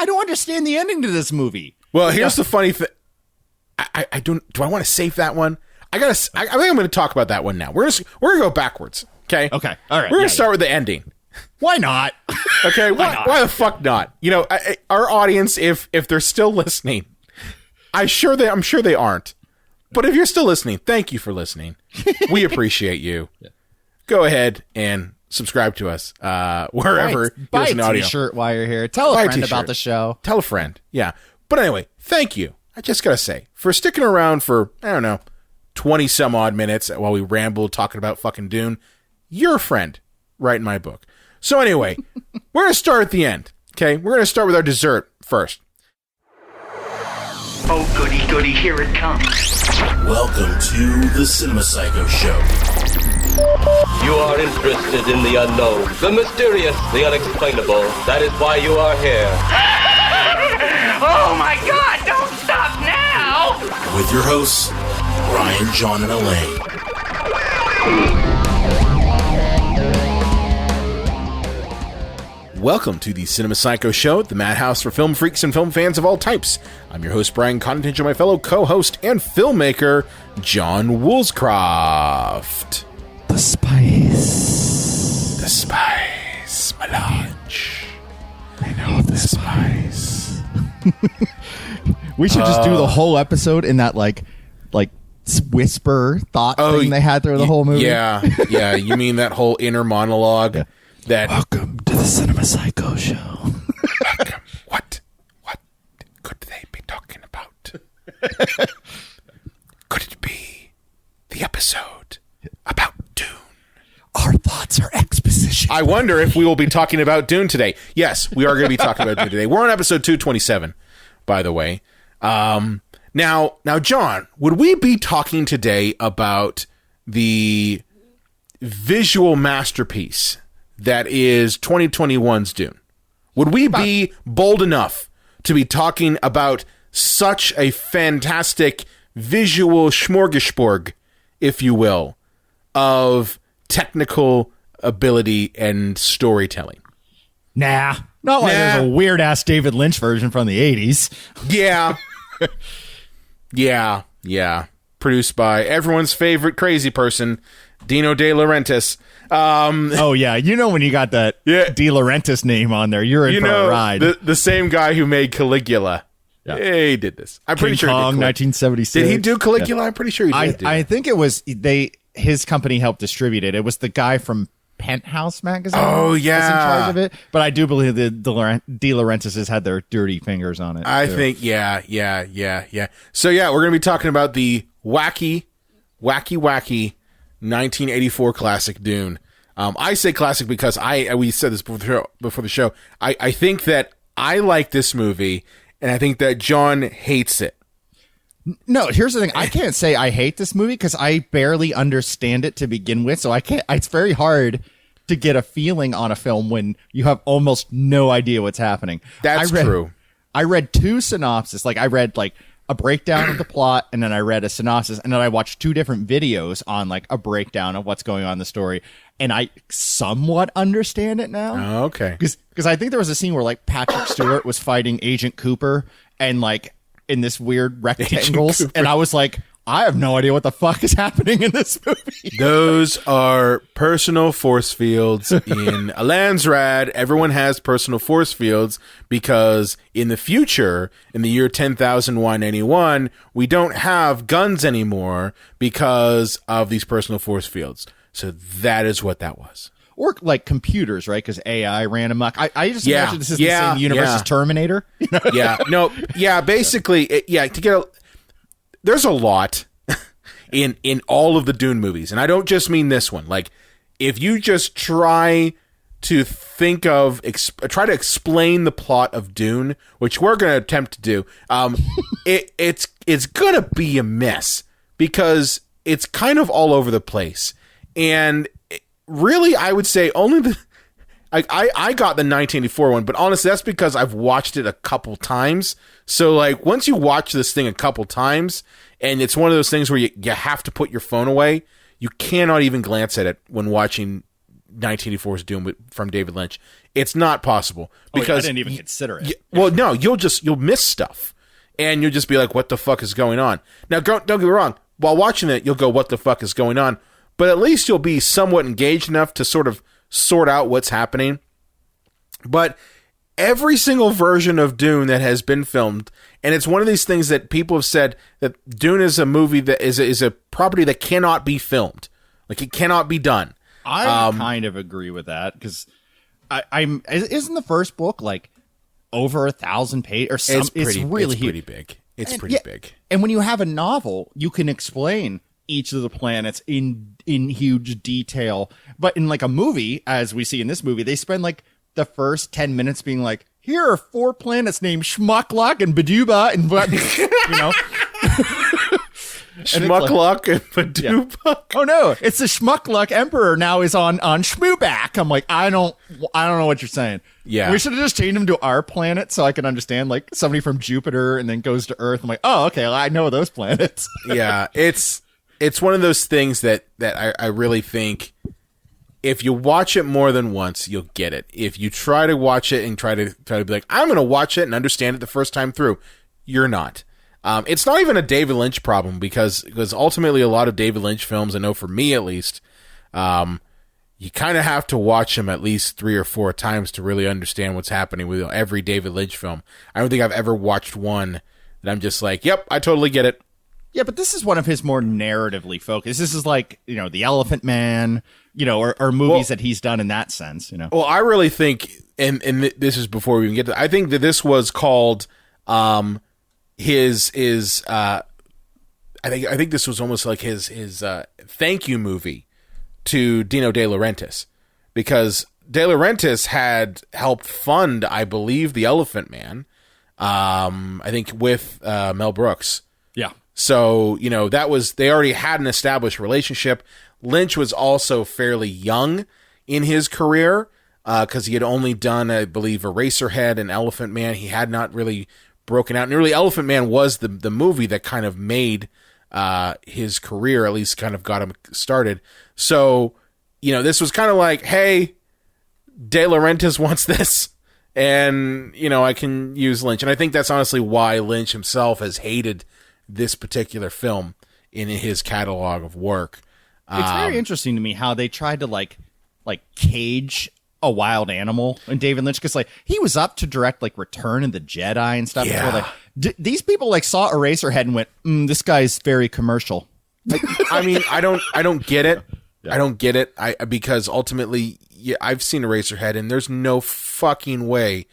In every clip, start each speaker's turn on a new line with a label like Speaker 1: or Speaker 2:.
Speaker 1: I don't understand the ending to this movie.
Speaker 2: Well, here's the funny thing. I don't. Do I want to save that one? I think I'm going to talk about that one now. We're gonna go backwards. Okay.
Speaker 1: Okay. All right.
Speaker 2: We're gonna start with the ending.
Speaker 1: Why not?
Speaker 2: Okay. Why the fuck not? You know, our audience, if they're still listening, I'm sure they aren't. But if you're still listening, thank you for listening. We appreciate you. Go ahead and subscribe to us wherever you listen to audio.
Speaker 1: Buy a t-shirt while you're here. Tell a friend about the show.
Speaker 2: Tell a friend. Yeah. But anyway, thank you. I just gotta say, for sticking around for, I don't know, 20 some odd minutes while we ramble talking about fucking Dune. You're a friend, right in my book. So anyway, we're gonna start at the end. Okay, we're gonna start with our dessert first.
Speaker 3: Oh, goody, goody, here it comes.
Speaker 4: Welcome to the Cinema Psycho Show.
Speaker 5: You are interested in the unknown, the mysterious, the unexplainable. That is why you are here.
Speaker 3: Oh my God, don't stop now!
Speaker 4: With your hosts, Brian, John, and Elaine.
Speaker 2: Welcome to the Cinema Psycho Show, the madhouse for film freaks and film fans of all types. I'm your host, Brian Cottington, and my fellow co-host and filmmaker, John Woolscroft.
Speaker 1: The Spice
Speaker 2: Malange.
Speaker 1: I know the Spice. We should just do the whole episode in that like whisper thought thing they had through the whole movie.
Speaker 2: Yeah. You mean that whole inner monologue? Yeah. That
Speaker 1: welcome to the Cinema Psycho Show.
Speaker 2: Welcome. What could they be talking about? Could it be the episode about Dune?
Speaker 1: Our thoughts are exposition.
Speaker 2: I wonder if we will be talking about Dune today. Yes, we are going to be talking about Dune today. We're on episode 227, by the way. Now, John, would we be talking today about the visual masterpiece that is 2021's Dune? Would we be bold enough to be talking about such a fantastic visual smorgasborg, if you will, of technical ability and storytelling?
Speaker 1: Nah. Not like there's a weird-ass David Lynch version from the 80s.
Speaker 2: Yeah. Produced by everyone's favorite crazy person, Dino De Laurentiis.
Speaker 1: Oh, yeah. You know when you got that De Laurentiis name on there, you're in for a ride.
Speaker 2: The same guy who made Caligula. Yeah. He did this. I'm pretty sure he did
Speaker 1: 1976.
Speaker 2: Did he do Caligula? Yeah. I'm pretty sure he did.
Speaker 1: I think it was his company helped distribute it. It was the guy from Penthouse magazine.
Speaker 2: Oh, yeah.
Speaker 1: Was in charge of it. But I do believe that De Laurentiis has had their dirty fingers on it.
Speaker 2: I think, yeah. So, yeah, we're going to be talking about the wacky 1984 classic Dune. I say classic because we said this before the show. I think that I like this movie, and I think that John hates it.
Speaker 1: No, here's the thing. I can't say I hate this movie because I barely understand it to begin with. So I can't. It's very hard to get a feeling on a film when you have almost no idea what's happening.
Speaker 2: That's true.
Speaker 1: I read two synopses. Like I read like a breakdown of the plot, and then I read a synopsis, and then I watched two different videos on like a breakdown of what's going on in the story, and I somewhat understand it now.
Speaker 2: Oh, okay.
Speaker 1: Because I think there was a scene where like Patrick Stewart was fighting Agent Cooper, and like in this weird rectangles, and I was like, I have no idea what the fuck is happening in this movie.
Speaker 2: Those are personal force fields in a Landsrad. Everyone has personal force fields because in the future, in the year 10,181, we don't have guns anymore because of these personal force fields. So that is what that was.
Speaker 1: Or like computers, right? Because AI ran amok. I just imagine this is the same universe as Terminator.
Speaker 2: Basically, there's a lot in all of the Dune movies, and I don't just mean this one. Like, if you just try to think of, try to explain the plot of Dune, which we're going to attempt to do, it's going to be a mess because it's kind of all over the place. And really, I would say only I got the 1984 one, but honestly, that's because I've watched it a couple times. So, like, once you watch this thing a couple times, and it's one of those things where you have to put your phone away, you cannot even glance at it when watching 1984's Dune from David Lynch. It's not possible because
Speaker 1: I didn't even consider it.
Speaker 2: Well, no, you'll miss stuff, and you'll just be like, "What the fuck is going on?" Now, don't get me wrong. While watching it, you'll go, "What the fuck is going on?" But at least you'll be somewhat engaged enough to sort of sort out what's happening. But every single version of Dune that has been filmed, and it's one of these things that people have said that Dune is a movie that is a property that cannot be filmed, like it cannot be done.
Speaker 1: I kind of agree with that because isn't the first book like over 1,000 pages or something? It's really
Speaker 2: pretty big. It's pretty big.
Speaker 1: And when you have a novel, you can explain each of the planets in huge detail. But in like a movie, as we see in this movie, they spend like the first 10 minutes being like, here are 4 planets named Schmuckluck and Baduba and you know.
Speaker 2: Schmuckluck and Baduba.
Speaker 1: Yeah. Oh no, it's the Schmuckluck Emperor now is on Schmooback. I'm like, I don't know what you're saying.
Speaker 2: Yeah.
Speaker 1: We should have just changed him to our planet so I can understand like somebody from Jupiter and then goes to Earth. I'm like, oh, okay, well, I know those planets.
Speaker 2: Yeah, it's one of those things that I really think if you watch it more than once, you'll get it. If you try to watch it and try to be like, I'm going to watch it and understand it the first time through, you're not. It's not even a David Lynch problem because ultimately a lot of David Lynch films, I know for me at least, you kind of have to watch them at least 3 or 4 times to really understand what's happening with every David Lynch film. I don't think I've ever watched one that I'm just like, yep, I totally get it.
Speaker 1: Yeah, but this is one of his more narratively focused. This is like, you know, The Elephant Man, you know, or movies that he's done in that sense, you know.
Speaker 2: Well, I really think, and this is before we even get to, I think that this was called his I think this was almost like his thank you movie to Dino De Laurentiis, because De Laurentiis had helped fund, I believe, The Elephant Man, I think with Mel Brooks.
Speaker 1: Yeah.
Speaker 2: So, you know, they already had an established relationship. Lynch was also fairly young in his career because he had only done, I believe, Eraserhead and Elephant Man. He had not really broken out. And really, Elephant Man was the movie that kind of made his career, at least kind of got him started. So, you know, this was kind of like, hey, De Laurentiis wants this, and, you know, I can use Lynch. And I think that's honestly why Lynch himself has hated this particular film in his catalog of work.
Speaker 1: It's very interesting to me how they tried to like cage a wild animal in David Lynch, because like he was up to direct like Return of the Jedi and stuff.
Speaker 2: Yeah.
Speaker 1: Before, like, these people like saw Eraserhead and went, this guy's very commercial.
Speaker 2: I mean, I don't get it.
Speaker 1: Yeah.
Speaker 2: I don't get it. Because ultimately, yeah, I've seen Eraserhead, and there's no fucking way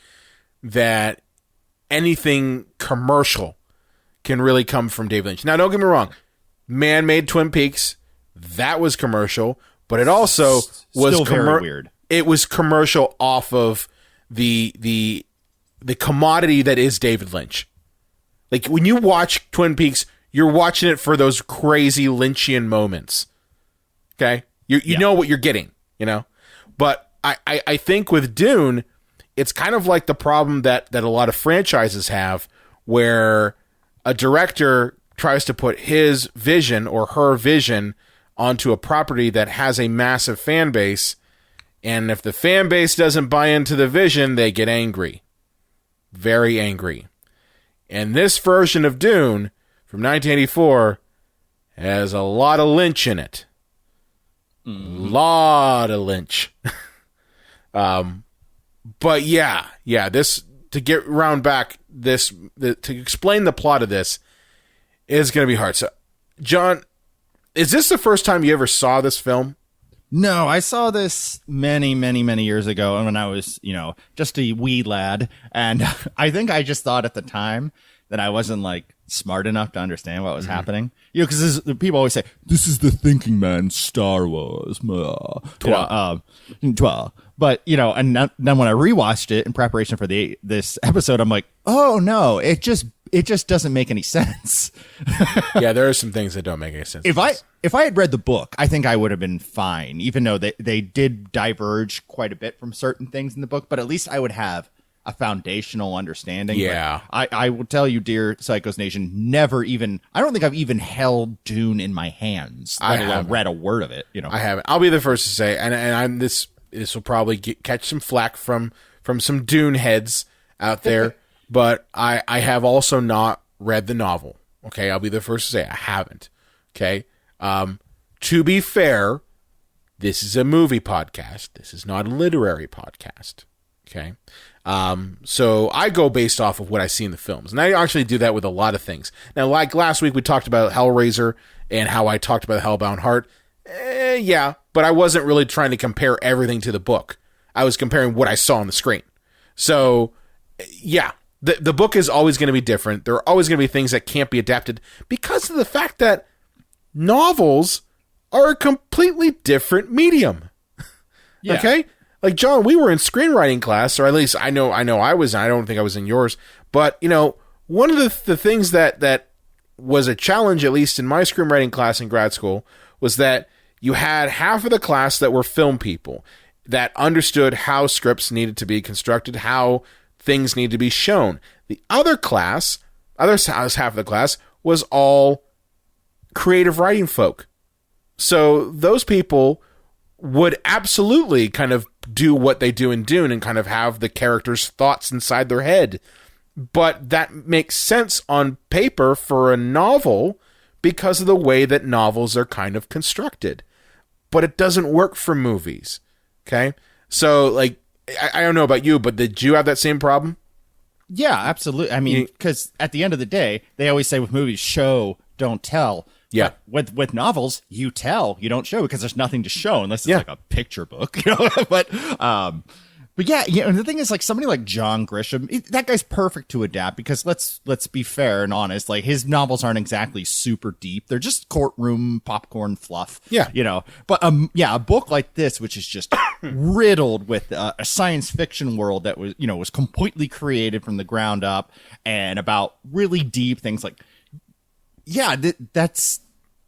Speaker 2: that anything commercial can really come from David Lynch. Now, don't get me wrong. Man-made Twin Peaks, that was commercial, but it also was
Speaker 1: still very weird.
Speaker 2: It was commercial off of the commodity that is David Lynch. Like when you watch Twin Peaks, you're watching it for those crazy Lynchian moments. Okay? You know what you're getting, you know? But I think with Dune, it's kind of like the problem that a lot of franchises have, where a director tries to put his vision or her vision onto a property that has a massive fan base, and if the fan base doesn't buy into the vision, they get angry. Very angry. And this version of Dune from 1984 has a lot of Lynch in it. Lot of Lynch. But yeah, this, to get round back, to explain the plot of this is going to be hard. So, John, is this the first time you ever saw this film?
Speaker 1: No, I saw this many, many, many years ago when I was, you know, just a wee lad. And I think I just thought at the time that I wasn't like smart enough to understand what was happening. You know, because people always say, this is the thinking man's Star Wars. But, you know, and then when I rewatched it in preparation for this episode, I'm like, oh no, it just doesn't make any sense.
Speaker 2: Yeah, there are some things that don't make any sense.
Speaker 1: If I had read the book, I think I would have been fine, even though they did diverge quite a bit from certain things in the book. But at least I would have a foundational understanding.
Speaker 2: Yeah.
Speaker 1: But I will tell you, dear Psychos Nation, I don't think I've even held Dune in my hands, let alone read a word of it.
Speaker 2: I haven't. I'll be the first to say, and I'm this will probably catch some flack from some Dune heads out there, but I have also not read the novel. Okay, I'll be the first to say I haven't. Okay, to be fair, this is a movie podcast. This is not a literary podcast. Okay, so I go based off of what I see in the films, and I actually do that with a lot of things. Now, like last week, we talked about Hellraiser and how I talked about Hellbound Heart. Yeah, but I wasn't really trying to compare everything to the book. I was comparing what I saw on the screen. So, yeah, the book is always going to be different. There are always going to be things that can't be adapted because of the fact that novels are a completely different medium. Yeah. Okay? Like, John, we were in screenwriting class, or at least I know I was, and I don't think I was in yours. But, one of the things that was a challenge, at least in my screenwriting class in grad school, was that you had half of the class that were film people that understood how scripts needed to be constructed, how things need to be shown. The other half of the class was all creative writing folk. So those people would absolutely kind of do what they do in Dune and kind of have the characters' thoughts inside their head. But that makes sense on paper for a novel because of the way that novels are kind of constructed. But it doesn't work for movies. Okay? So, like, I don't know about you, but did you have that same problem?
Speaker 1: Yeah, absolutely. I mean, because at the end of the day, they always say with movies, show, don't tell.
Speaker 2: Yeah.
Speaker 1: But with novels, you tell, you don't show, because there's nothing to show unless it's like a picture book. But yeah, and the thing is, like, somebody like John Grisham, that guy's perfect to adapt, because let's be fair and honest, like, his novels aren't exactly super deep. They're just courtroom popcorn fluff.
Speaker 2: Yeah.
Speaker 1: But a book like this, which is just riddled with a science fiction world that was completely created from the ground up, and about really deep things, like, yeah, that's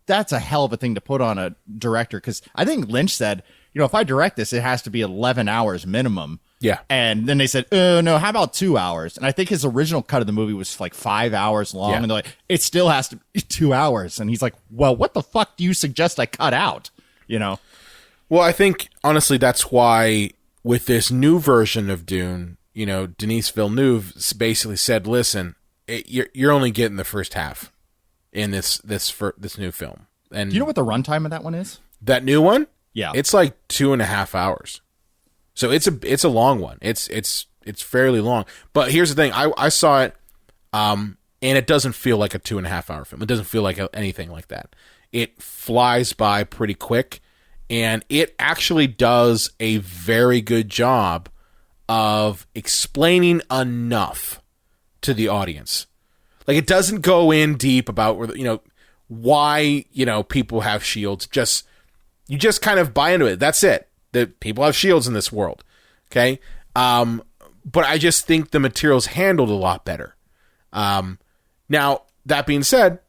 Speaker 1: a hell of a thing to put on a director, because I think Lynch said, if I direct this, it has to be 11 hours minimum.
Speaker 2: Yeah.
Speaker 1: And then they said, oh, no, how about 2 hours? And I think his original cut of the movie was like 5 hours long. Yeah. And they're like, it still has to be 2 hours. And he's like, well, what the fuck do you suggest I cut out?
Speaker 2: Well, I think, honestly, that's why with this new version of Dune, Denis Villeneuve basically said, listen, you're only getting the first half in this new film. And
Speaker 1: do you know what the runtime of that one is?
Speaker 2: That new one?
Speaker 1: Yeah,
Speaker 2: it's like 2.5 hours. So it's a long one. It's fairly long. But here's the thing: I saw it, and it doesn't feel like a 2.5 hour film. It doesn't feel like anything like that. It flies by pretty quick, and it actually does a very good job of explaining enough to the audience. Like, it doesn't go in deep about why people have shields. You just kind of buy into it. That's it. That people have shields in this world. Okay? But I just think the material's handled a lot better. Now, that being said,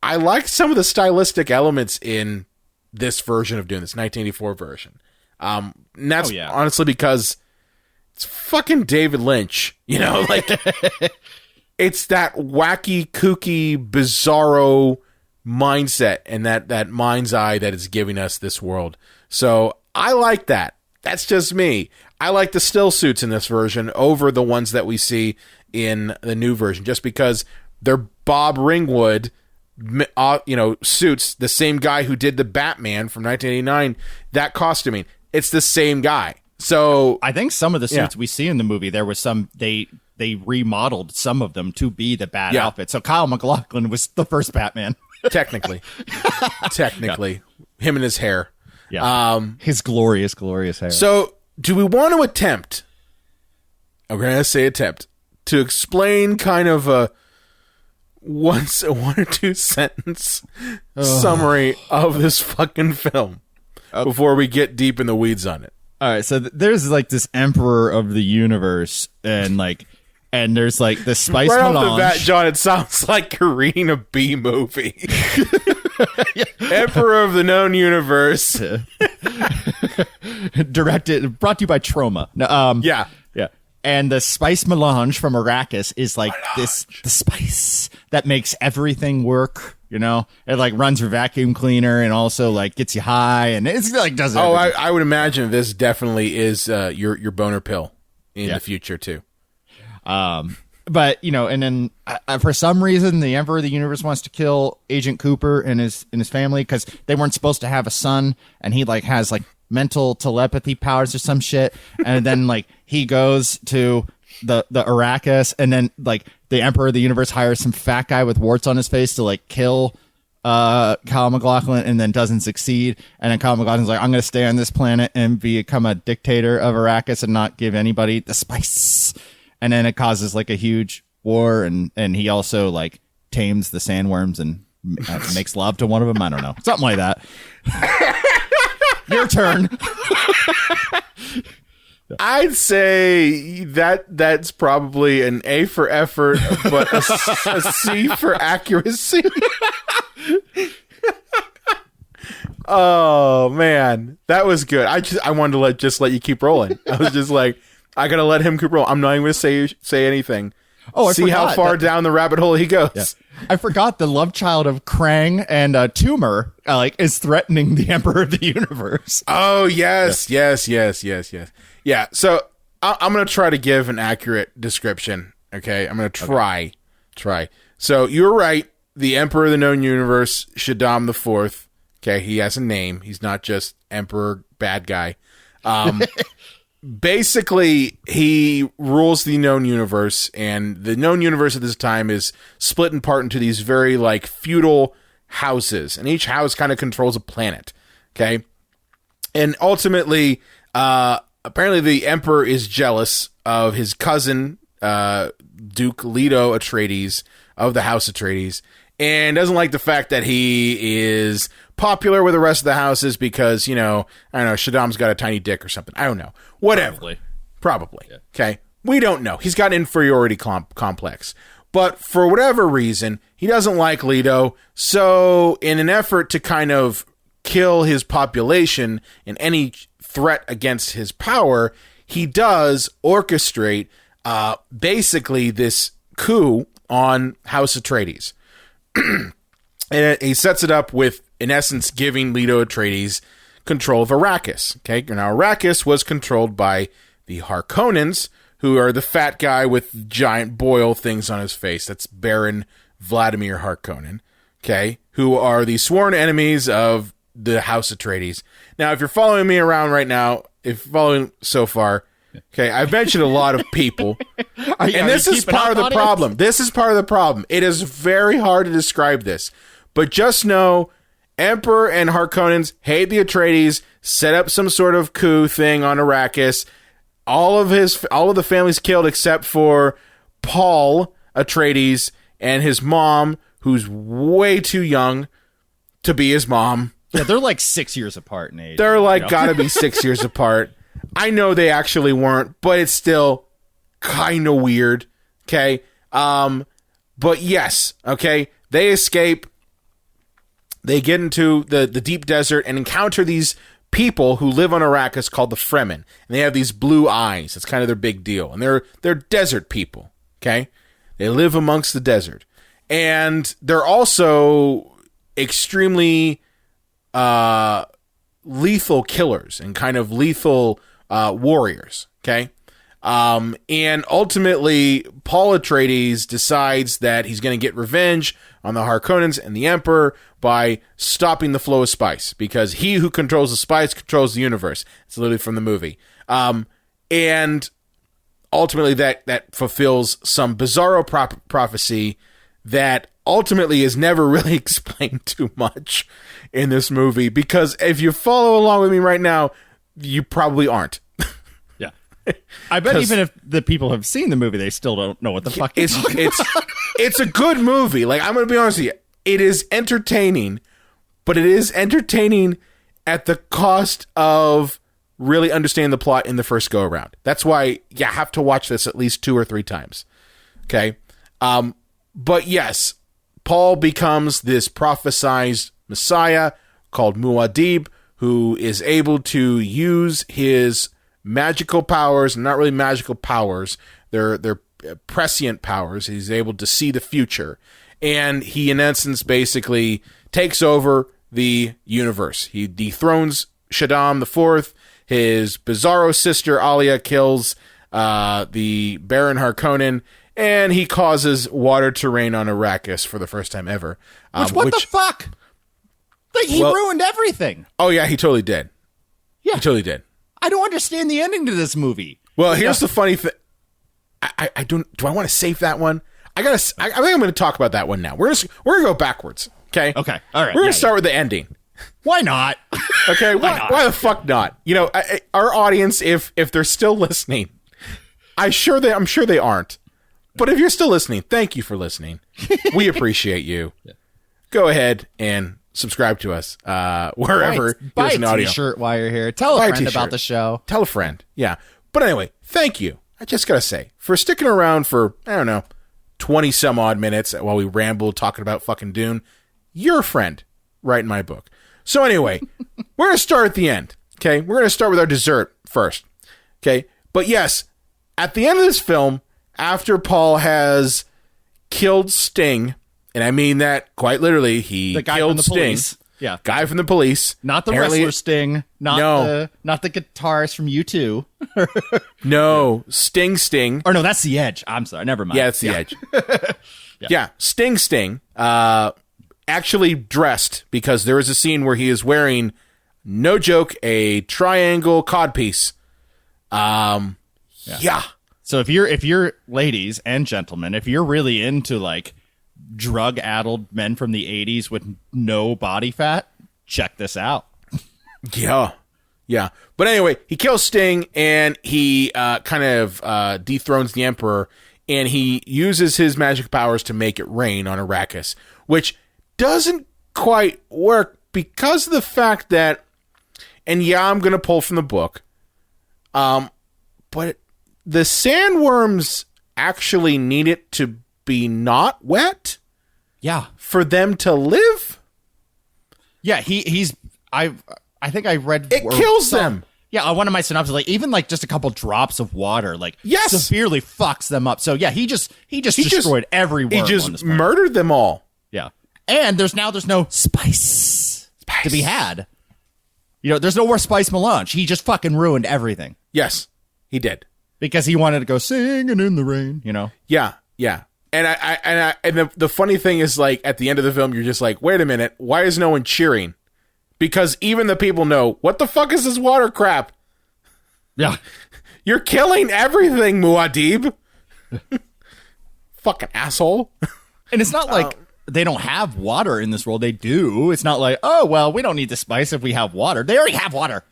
Speaker 2: I like some of the stylistic elements in this version of Dune, this 1984 version. And that's honestly because it's fucking David Lynch. It's that wacky, kooky, bizarro mindset and that mind's eye that is giving us this world. So I like that. That's just me. I like the still suits in this version over the ones that we see in the new version, just because they're Bob Ringwood, suits, the same guy who did the Batman from 1989. That costuming, it's the same guy. So
Speaker 1: I think some of the suits we see in the movie, there was some they remodeled some of them to be the Bat outfit. So Kyle MacLachlan was the first Batman.
Speaker 2: Technically, him and his hair.
Speaker 1: Yeah. His glorious hair.
Speaker 2: So, do we want to attempt, I'm going to say attempt, to explain kind of a one or two sentence summary of this fucking film before we get deep in the weeds on it?
Speaker 1: All right. So there's like this emperor of the universe, and there's like the Spice Malange.
Speaker 2: Right off the bat, John, it sounds like you're reading a B movie. Emperor of the known universe.
Speaker 1: Brought to you by Troma. No,
Speaker 2: yeah.
Speaker 1: And the Spice Malange from Arrakis is like the spice that makes everything work. You know, it like runs your vacuum cleaner and also like gets you high, and it's like does everything.
Speaker 2: Oh, I would imagine this definitely is your boner pill in the future too.
Speaker 1: But you know, and then for some reason, the Emperor of the Universe wants to kill Agent Cooper and his family because they weren't supposed to have a son, and he like has like mental telepathy powers or some shit, and then like he goes to the Arrakis, and then like the Emperor of the Universe hires some fat guy with warts on his face to like kill Kyle MacLachlan, and then doesn't succeed, and then Kyle MacLachlan's like, I'm gonna stay on this planet and become a dictator of Arrakis and not give anybody the spice, and then it causes like a huge war, and he also like tames the sandworms and makes love to one of them. I don't know, something like that. Your turn.
Speaker 2: I'd say that's probably an A for effort, but a C for accuracy. Oh man, that was good. I wanted to let you keep rolling. I was just like, I gotta let him keep rolling. I'm not even gonna say anything.
Speaker 1: Oh, I
Speaker 2: see how far down the rabbit hole he goes. Yeah.
Speaker 1: I forgot the love child of Krang and Tumor is threatening the Emperor of the Universe.
Speaker 2: Oh yes. Yeah. So I'm gonna try to give an accurate description. Okay, I'm gonna try. So you're right. The Emperor of the known universe, Shaddam the Fourth. Okay, he has a name. He's not just Emperor bad guy. Basically, he rules the known universe, and the known universe at this time is split in part into these very like feudal houses, and each house kind of controls a planet. Okay, and ultimately, apparently, the Emperor is jealous of his cousin, Duke Leto Atreides of the House Atreides, and doesn't like the fact that he is popular with the rest of the houses because, you know, I don't know, Shaddam's got a tiny dick or something. I don't know. Whatever. Probably. Yeah. Okay. We don't know. He's got an inferiority complex. But for whatever reason, he doesn't like Leto. So in an effort to kind of kill his population and any threat against his power, he does orchestrate basically this coup on House Atreides. And he sets it up with, in essence, giving Leto Atreides control of Arrakis. Okay, now Arrakis was controlled by the Harkonnens, who are the fat guy with giant boil things on his face. That's Baron Vladimir Harkonnen. Okay, who are the sworn enemies of the House Atreides. Now, if you're following me around right now, if you're following so far, okay, I've mentioned a lot of people, and this is part of the problem. This is part of the problem. It is very hard to describe this, but just know Emperor and Harkonnens hate the Atreides, set up some sort of coup thing on Arrakis. All of the family's killed except for Paul Atreides and his mom, who's way too young to be his mom.
Speaker 1: Yeah, they're like 6 years apart in age.
Speaker 2: They're like gotta be 6 years apart. I know they actually weren't, but it's still kind of weird. Okay. But yes. Okay. They escape. They get into the deep desert and encounter these people who live on Arrakis called the Fremen. And they have these blue eyes. That's kind of their big deal. And they're desert people. Okay. They live amongst the desert. And they're also extremely, lethal killers and kind of lethal warriors, okay? And ultimately, Paul Atreides decides that he's going to get revenge on the Harkonnens and the Emperor by stopping the flow of spice, because he who controls the spice controls the universe. It's literally from the movie. And ultimately, that fulfills some bizarro prophecy that ultimately is never really explained too much in this movie, because if you follow along with me right now, you probably aren't.
Speaker 1: Yeah. I bet even if the people have seen the movie, they still don't know what the fuck
Speaker 2: it's a good movie. Like, I'm going to be honest with you. It is entertaining, but it is entertaining at the cost of really understanding the plot in the first go around. That's why you have to watch this at least 2 or 3 times. Okay. But yes, Paul becomes this prophesized Messiah called Muad'Dib, who is able to use his magical powers, not really magical powers. They're prescient powers. He's able to see the future. And he, in essence, basically takes over the universe. He dethrones Shaddam IV. His Bizarro sister, Alia, kills the Baron Harkonnen. And he causes water to rain on Arrakis for the first time ever.
Speaker 1: What the fuck? Like, he ruined everything.
Speaker 2: Oh, yeah, he totally did.
Speaker 1: Yeah.
Speaker 2: He totally did.
Speaker 1: I don't understand the ending to this movie.
Speaker 2: Well, here's the funny thing. I don't. Do I want to save that one? I think I'm going to talk about that one now. We're gonna go backwards. Okay.
Speaker 1: Okay. All right.
Speaker 2: We're gonna start with the ending.
Speaker 1: Why not?
Speaker 2: Okay. Why the fuck not? You know, our audience, if they're still listening, I'm sure they aren't. But if you're still listening, thank you for listening. We appreciate you. Yeah. Go ahead and subscribe to us wherever you
Speaker 1: buy
Speaker 2: listen to
Speaker 1: a
Speaker 2: audio.
Speaker 1: T-shirt while you're here. Tell a friend about the show.
Speaker 2: Tell a friend. Yeah. But anyway, thank you. I just gotta say, for sticking around for, I don't know, 20 some odd minutes while we ramble talking about fucking Dune, you're a friend. Right in my book. So anyway, we're gonna start at the end. Okay, we're gonna start with our dessert first. Okay, but yes, at the end of this film, after Paul has killed Sting, and I mean that quite literally, he
Speaker 1: the guy
Speaker 2: killed
Speaker 1: from the
Speaker 2: Sting.
Speaker 1: Police. Yeah,
Speaker 2: Guy from the Police.
Speaker 1: Not the wrestler Sting. Not the guitarist from U2.
Speaker 2: No, Sting.
Speaker 1: Or no, that's the Edge. I'm sorry. Never mind.
Speaker 2: Yeah, it's the Edge. Yeah, Sting. Actually dressed, because there is a scene where he is wearing, no joke, a triangle codpiece. Yeah.
Speaker 1: So if you're ladies and gentlemen, if you're really into like drug-addled men from the 80s with no body fat, check this out.
Speaker 2: Yeah. But anyway, he kills Sting, and he kind of dethrones the Emperor, and he uses his magic powers to make it rain on Arrakis, which doesn't quite work because of the fact that, and yeah, I'm going to pull from the book, but the sandworms actually need it to be not wet.
Speaker 1: Yeah.
Speaker 2: For them to live?
Speaker 1: Yeah, I think I read
Speaker 2: it kills them.
Speaker 1: Yeah, on one of my synopses, like even like just a couple drops of water, like severely fucks them up. So yeah, he just destroyed every worm.
Speaker 2: He just murdered them all.
Speaker 1: Yeah, and there's no spice to be had. You know, there's no more Spice Malange. He just fucking ruined everything.
Speaker 2: Yes, he did,
Speaker 1: because he wanted to go singing in the rain. You know.
Speaker 2: Yeah. And the funny thing is, like, at the end of the film, you're just like, wait a minute, why is no one cheering? Because even the people know, what the fuck is this water crap?
Speaker 1: Yeah.
Speaker 2: You're killing everything, Muad'Dib. Fucking asshole. And
Speaker 1: it's not like they don't have water in this world. They do. It's not like, oh, well, we don't need the spice if we have water. They already have water.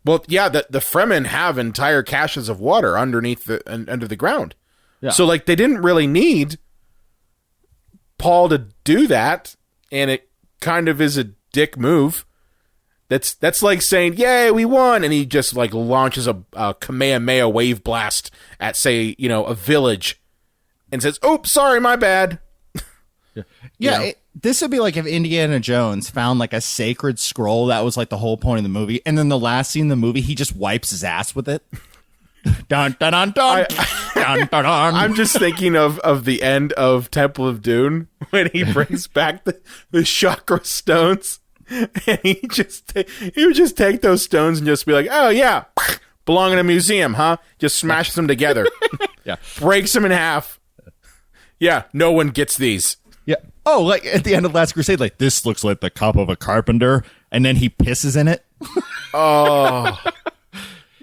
Speaker 2: Well, yeah, the Fremen have entire caches of water under the ground. Yeah. So, like, they didn't really need Paul to do that, and it kind of is a dick move. That's like saying, yay, we won, and he just, like, launches a Kamehameha wave blast at, say, you know, a village, and says, oops, sorry, my bad.
Speaker 1: Yeah, this would be like if Indiana Jones found, like, a sacred scroll that was, like, the whole point of the movie, and then the last scene in the movie, he just wipes his ass with it. Dun, dun, dun, dun. Dun, dun, dun.
Speaker 2: I'm just thinking of the end of Temple of Dune when he brings back the chakra stones, and he would just take those stones and just be like, oh yeah, belong in a museum, huh? Just smashes them together.
Speaker 1: Yeah,
Speaker 2: breaks them in half. Yeah, no one gets these.
Speaker 1: Yeah. Oh, like at the end of Last Crusade, like, this looks like the cup of a carpenter, and then he pisses in it.
Speaker 2: Oh.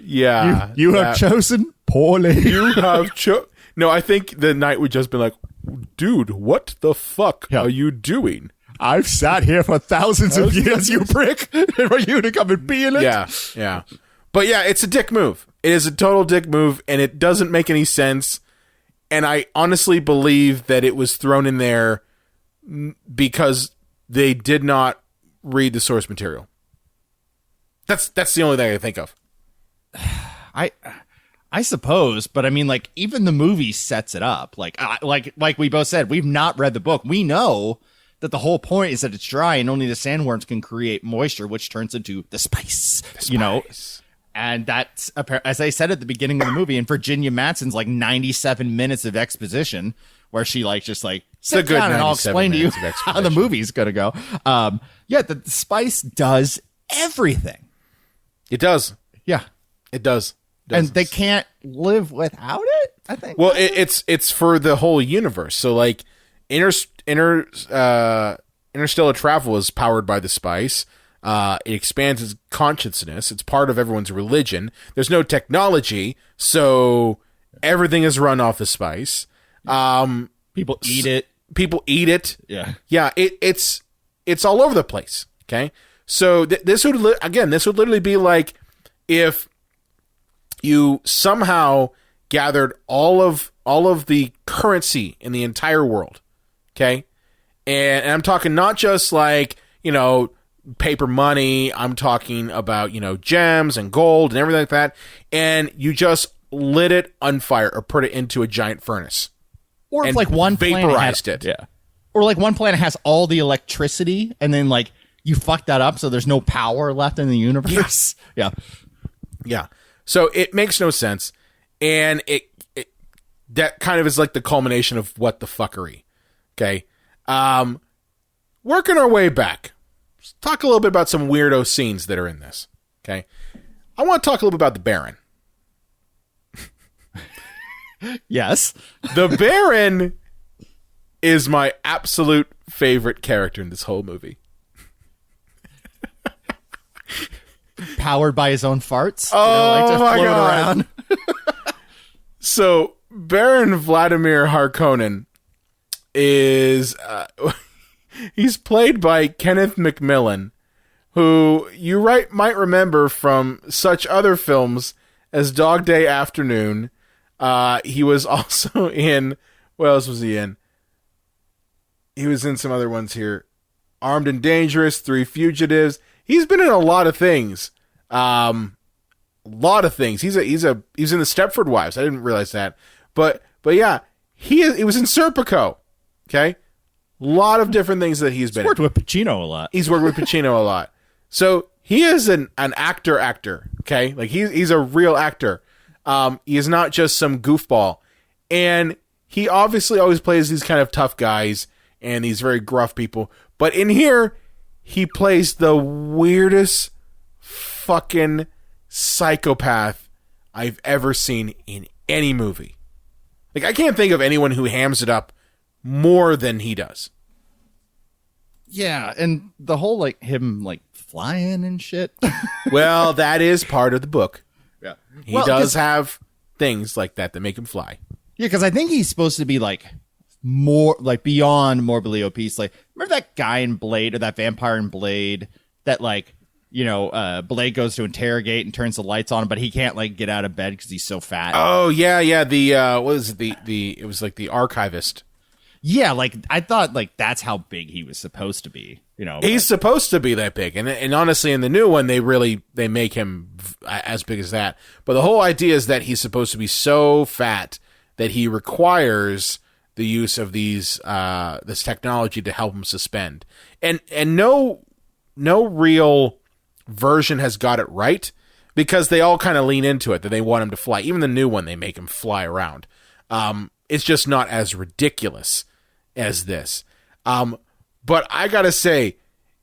Speaker 2: Yeah.
Speaker 1: You have chosen poorly.
Speaker 2: You have No, I think the knight would just be like, dude, what the fuck are you doing?
Speaker 1: I've sat here for thousands of years, you prick, for you to come and be in it.
Speaker 2: Yeah. But yeah, it's a dick move. It is a total dick move, and it doesn't make any sense. And I honestly believe that it was thrown in there because they did not read the source material. That's the only thing I think of.
Speaker 1: I suppose, but I mean, like, even the movie sets it up. Like we both said, we've not read the book. We know that the whole point is that it's dry and only the sandworms can create moisture, which turns into the spice. You know, And that's, as I said at the beginning of the movie, and Virginia Madsen's like 97 minutes of exposition where she like just like sit down and I'll explain to you how the movie's going to go. The Spice does everything.
Speaker 2: It does.
Speaker 1: Yeah.
Speaker 2: It does.
Speaker 1: And they can't live without it, I think.
Speaker 2: Well, it's for the whole universe. So like interstellar travel is powered by the Spice. It expands its consciousness. It's part of everyone's religion. There's no technology, so everything is run off the Spice.
Speaker 1: People eat it.
Speaker 2: People eat it.
Speaker 1: Yeah.
Speaker 2: Yeah. It's all over the place. Okay. So this would literally be like if you somehow gathered all of the currency in the entire world. Okay. And I'm talking not just like, paper money. I'm talking about, gems and gold and everything like that. And you just lit it on fire or put it into a giant furnace.
Speaker 1: Or if like one
Speaker 2: vaporized
Speaker 1: planet
Speaker 2: it.
Speaker 1: Yeah. Or like one planet has all the electricity and then like you fuck that up so there's no power left in the universe. Yeah.
Speaker 2: Yeah. So it makes no sense. And it that kind of is like the culmination of what the fuckery. Okay. Working our way back. Let's talk a little bit about some weirdo scenes that are in this. Okay. I want to talk a little bit about the Baron.
Speaker 1: Yes.
Speaker 2: The Baron is my absolute favorite character in this whole movie.
Speaker 1: Powered by his own farts.
Speaker 2: Oh, my
Speaker 1: float
Speaker 2: God.
Speaker 1: Around.
Speaker 2: So, Baron Vladimir Harkonnen is... he's played by Kenneth McMillan, who you might remember from such other films as Dog Day Afternoon. He was also in... What else was he in? He was in some other ones here. Armed and Dangerous, Three Fugitives. He's been in a lot of things. A lot of things. He's in the Stepford Wives. I didn't realize that. But yeah, he was in Serpico. Okay? A lot of different things that he's been
Speaker 1: worked with Pacino a lot.
Speaker 2: He's worked with Pacino a lot. So he is an actor. Okay? Like he's a real actor. He is not just some goofball. And he obviously always plays these kind of tough guys and these very gruff people. But in here, he plays the weirdest fucking psychopath I've ever seen in any movie. Like, I can't think of anyone who hams it up more than he does.
Speaker 1: Yeah, and the whole, like, him, like, flying and shit.
Speaker 2: Well, that is part of the book.
Speaker 1: Yeah.
Speaker 2: He does have things like that make him fly.
Speaker 1: Yeah, because I think he's supposed to be, like, more, like, beyond morbidly obese. Like, remember that guy in Blade, or that vampire in Blade, that, like, Blade goes to interrogate and turns the lights on, but he can't, like, get out of bed because he's so fat.
Speaker 2: Oh, yeah, the, what was it, it was, like, the archivist.
Speaker 1: Yeah, like, I thought, like, that's how big he was supposed to be,
Speaker 2: He's supposed to be that big, and honestly, in the new one, they make him as big as that. But the whole idea is that he's supposed to be so fat that he requires the use of this technology to help him suspend. And no real version has got it right, because they all kind of lean into it, that they want him to fly. Even the new one, they make him fly around. It's just not as ridiculous as this. But I gotta say,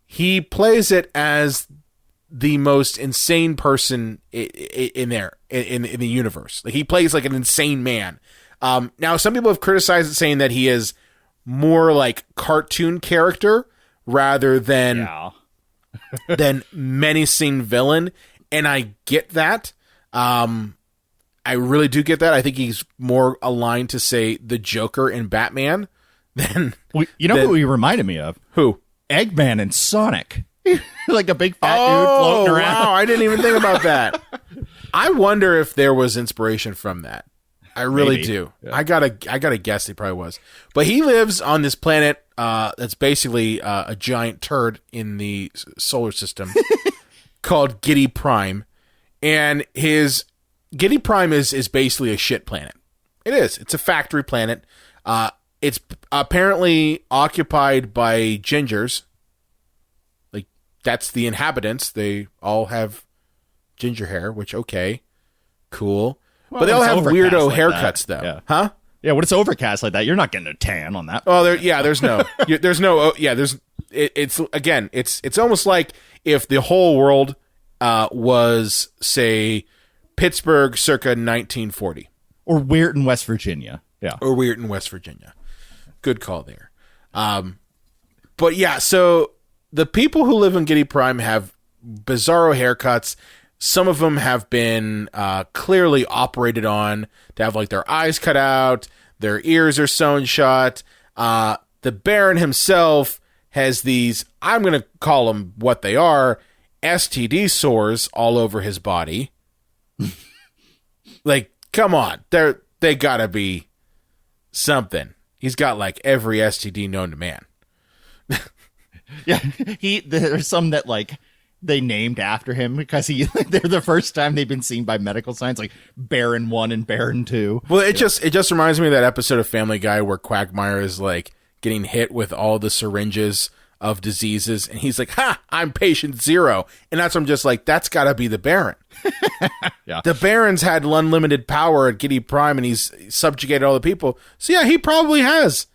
Speaker 2: he plays it as the most insane person in the universe. Like, he plays like an insane man. Now, some people have criticized it, saying that he is more like cartoon character rather than than menacing villain, and I get that. I really do get that. I think he's more aligned to, say, the Joker in Batman than...
Speaker 1: Who he reminded me of?
Speaker 2: Who?
Speaker 1: Eggman and Sonic. Like a big fat dude floating around.
Speaker 2: Wow, I didn't even think about that. I wonder if there was inspiration from that. I really do. Yeah. I gotta guess it probably was. But he lives on this planet that's basically a giant turd in the solar system called Giddy Prime. And his Giddy Prime is basically a shit planet. It is. It's a factory planet. It's apparently occupied by gingers. Like, that's the inhabitants. They all have ginger hair, which, okay, cool.
Speaker 1: Well,
Speaker 2: but they all
Speaker 1: it's
Speaker 2: have
Speaker 1: overcast
Speaker 2: weirdo
Speaker 1: like
Speaker 2: haircuts,
Speaker 1: that.
Speaker 2: though.
Speaker 1: Yeah.
Speaker 2: Huh?
Speaker 1: Yeah, when it's overcast like that, you're not getting a tan on that.
Speaker 2: Oh, there's no, it's almost like if the whole world was, say, Pittsburgh circa 1940.
Speaker 1: Or Weirton, West Virginia. Yeah.
Speaker 2: Or Weirton, West Virginia. Good call there. But yeah, so the people who live in Giddy Prime have bizarro haircuts. Some of them have been clearly operated on to have like their eyes cut out, their ears are sewn shut. The Baron himself has these, I'm going to call them what they are, STD sores all over his body. Like, come on, they gotta be something. He's got like every STD known to man.
Speaker 1: Yeah, there's some that like they named after him because they're the first time they've been seen by medical science, like Baron 1 and Baron 2.
Speaker 2: Well, it just reminds me of that episode of Family Guy where Quagmire is like getting hit with all the syringes of diseases, and he's like, "Ha! I'm patient 0," and that's when I'm just like, that's got to be the Baron.
Speaker 1: Yeah,
Speaker 2: the Baron's had unlimited power at Giddy Prime, and he's subjugated all the people. So yeah, he probably has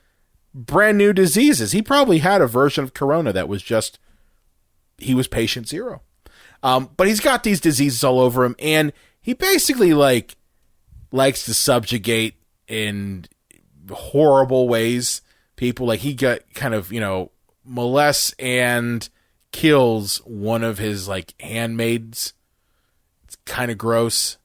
Speaker 2: brand new diseases. He probably had a version of Corona that was just, he was patient 0. But he's got these diseases all over him, and he basically like likes to subjugate in horrible ways people. Like he got kind of, molests and kills one of his like handmaids. It's kind of gross.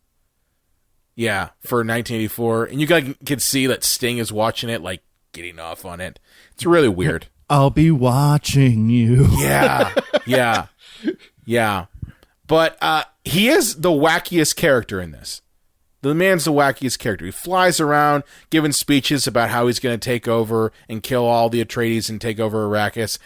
Speaker 2: Yeah, for 1984. And you can see that Sting is watching it, like getting off on it. It's really weird.
Speaker 1: I'll be watching you.
Speaker 2: Yeah. But he is the wackiest character in this. The man's the wackiest character. He flies around giving speeches about how he's going to take over and kill all the Atreides and take over Arrakis.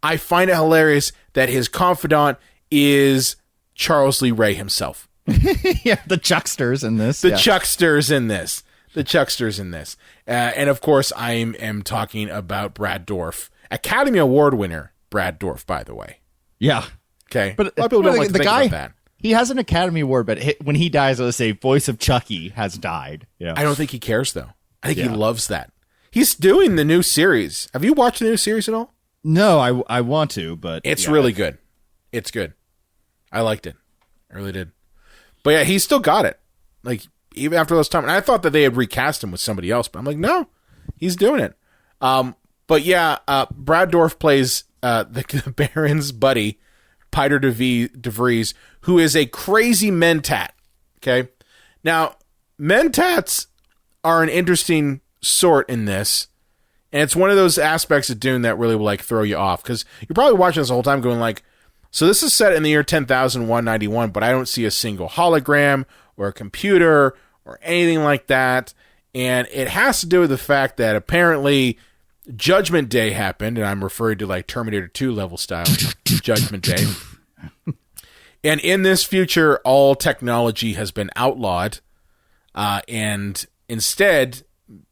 Speaker 2: I find it hilarious that his confidant is Charles Lee Ray himself.
Speaker 1: Yeah, the Chucksters in this.
Speaker 2: The Chucksters in this. And of course, I am talking about Brad Dourif. Academy Award winner Brad Dourif, by the way.
Speaker 1: Yeah.
Speaker 2: Okay.
Speaker 1: But
Speaker 2: a lot of people don't like to think about that.
Speaker 1: He has an Academy Award, but when he dies, let's say, voice of Chucky has died. Yeah.
Speaker 2: I don't think he cares, though. I think he loves that. He's doing the new series. Have you watched the new series at all?
Speaker 1: No, I want to, but...
Speaker 2: It's really good. It's good. I liked it. I really did. But yeah, he's still got it. Like, even after those time. And I thought that they had recast him with somebody else, but I'm like, no, he's doing it. But yeah, Brad Dourif plays the Baron's buddy, Peter de Vries, who is a crazy mentat. Okay? Now, mentats are an interesting sort in this, and it's one of those aspects of Dune that really will like throw you off, because you're probably watching this the whole time going like, so this is set in the year 10,191, but I don't see a single hologram or a computer or anything like that, and it has to do with the fact that apparently Judgment Day happened, and I'm referring to like Terminator 2 level style Judgment Day. And in this future, all technology has been outlawed, and instead,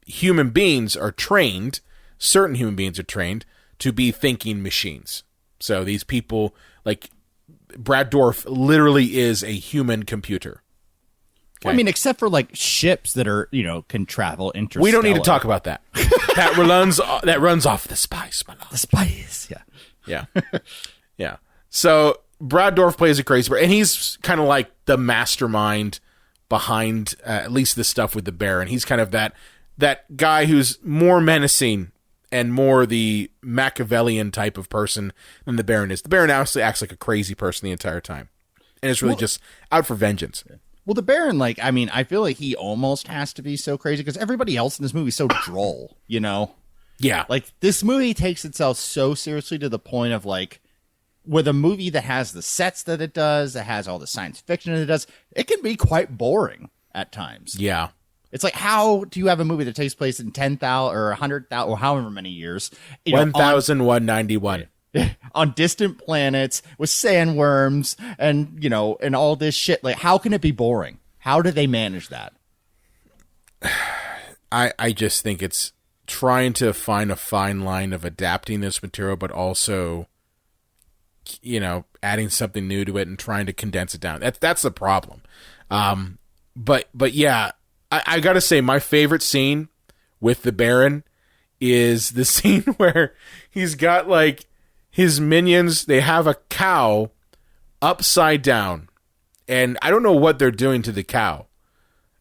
Speaker 2: human beings are trained, certain human beings are trained, to be thinking machines. So these people, like Brad Dourif, literally is a human computer. Okay.
Speaker 1: I mean, except for like ships that are, can travel interstellar.
Speaker 2: We don't need to talk about that. that runs off the Spice Malange.
Speaker 1: The Spice, yeah.
Speaker 2: Yeah. So Brad Dourif plays a crazy, and he's kind of like the mastermind behind at least the stuff with the Baron. He's kind of that guy who's more menacing and more the Machiavellian type of person than the Baron is. The Baron actually acts like a crazy person the entire time, and it's really just out for vengeance.
Speaker 1: Well, the Baron, I feel like he almost has to be so crazy because everybody else in this movie is so droll,
Speaker 2: Yeah.
Speaker 1: Like, this movie takes itself so seriously to the point of, like, with a movie that has the sets that it does, that has all the science fiction that it does, it can be quite boring at times.
Speaker 2: Yeah.
Speaker 1: It's like, how do you have a movie that takes place in 10,000 or 100,000 or however many years?
Speaker 2: 1,191.
Speaker 1: On distant planets with sandworms and, and all this shit. Like, how can it be boring? How do they manage that?
Speaker 2: I just think it's trying to find a fine line of adapting this material, but also adding something new to it and trying to condense it down. That's the problem. But yeah, I gotta say my favorite scene with the Baron is the scene where he's got like his minions. They have a cow upside down, and I don't know what they're doing to the cow.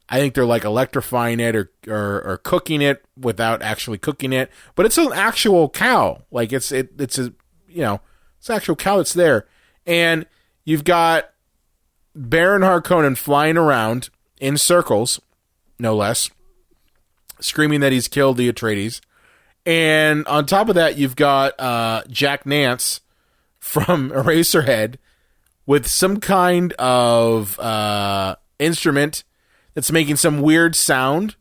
Speaker 2: I think they're like electrifying it or cooking it without actually cooking it. But it's an actual cow. Like it's it's an actual cow that's there. And you've got Baron Harkonnen flying around in circles, no less, screaming that he's killed the Atreides. And on top of that, you've got Jack Nance from Eraserhead with some kind of instrument that's making some weird sound.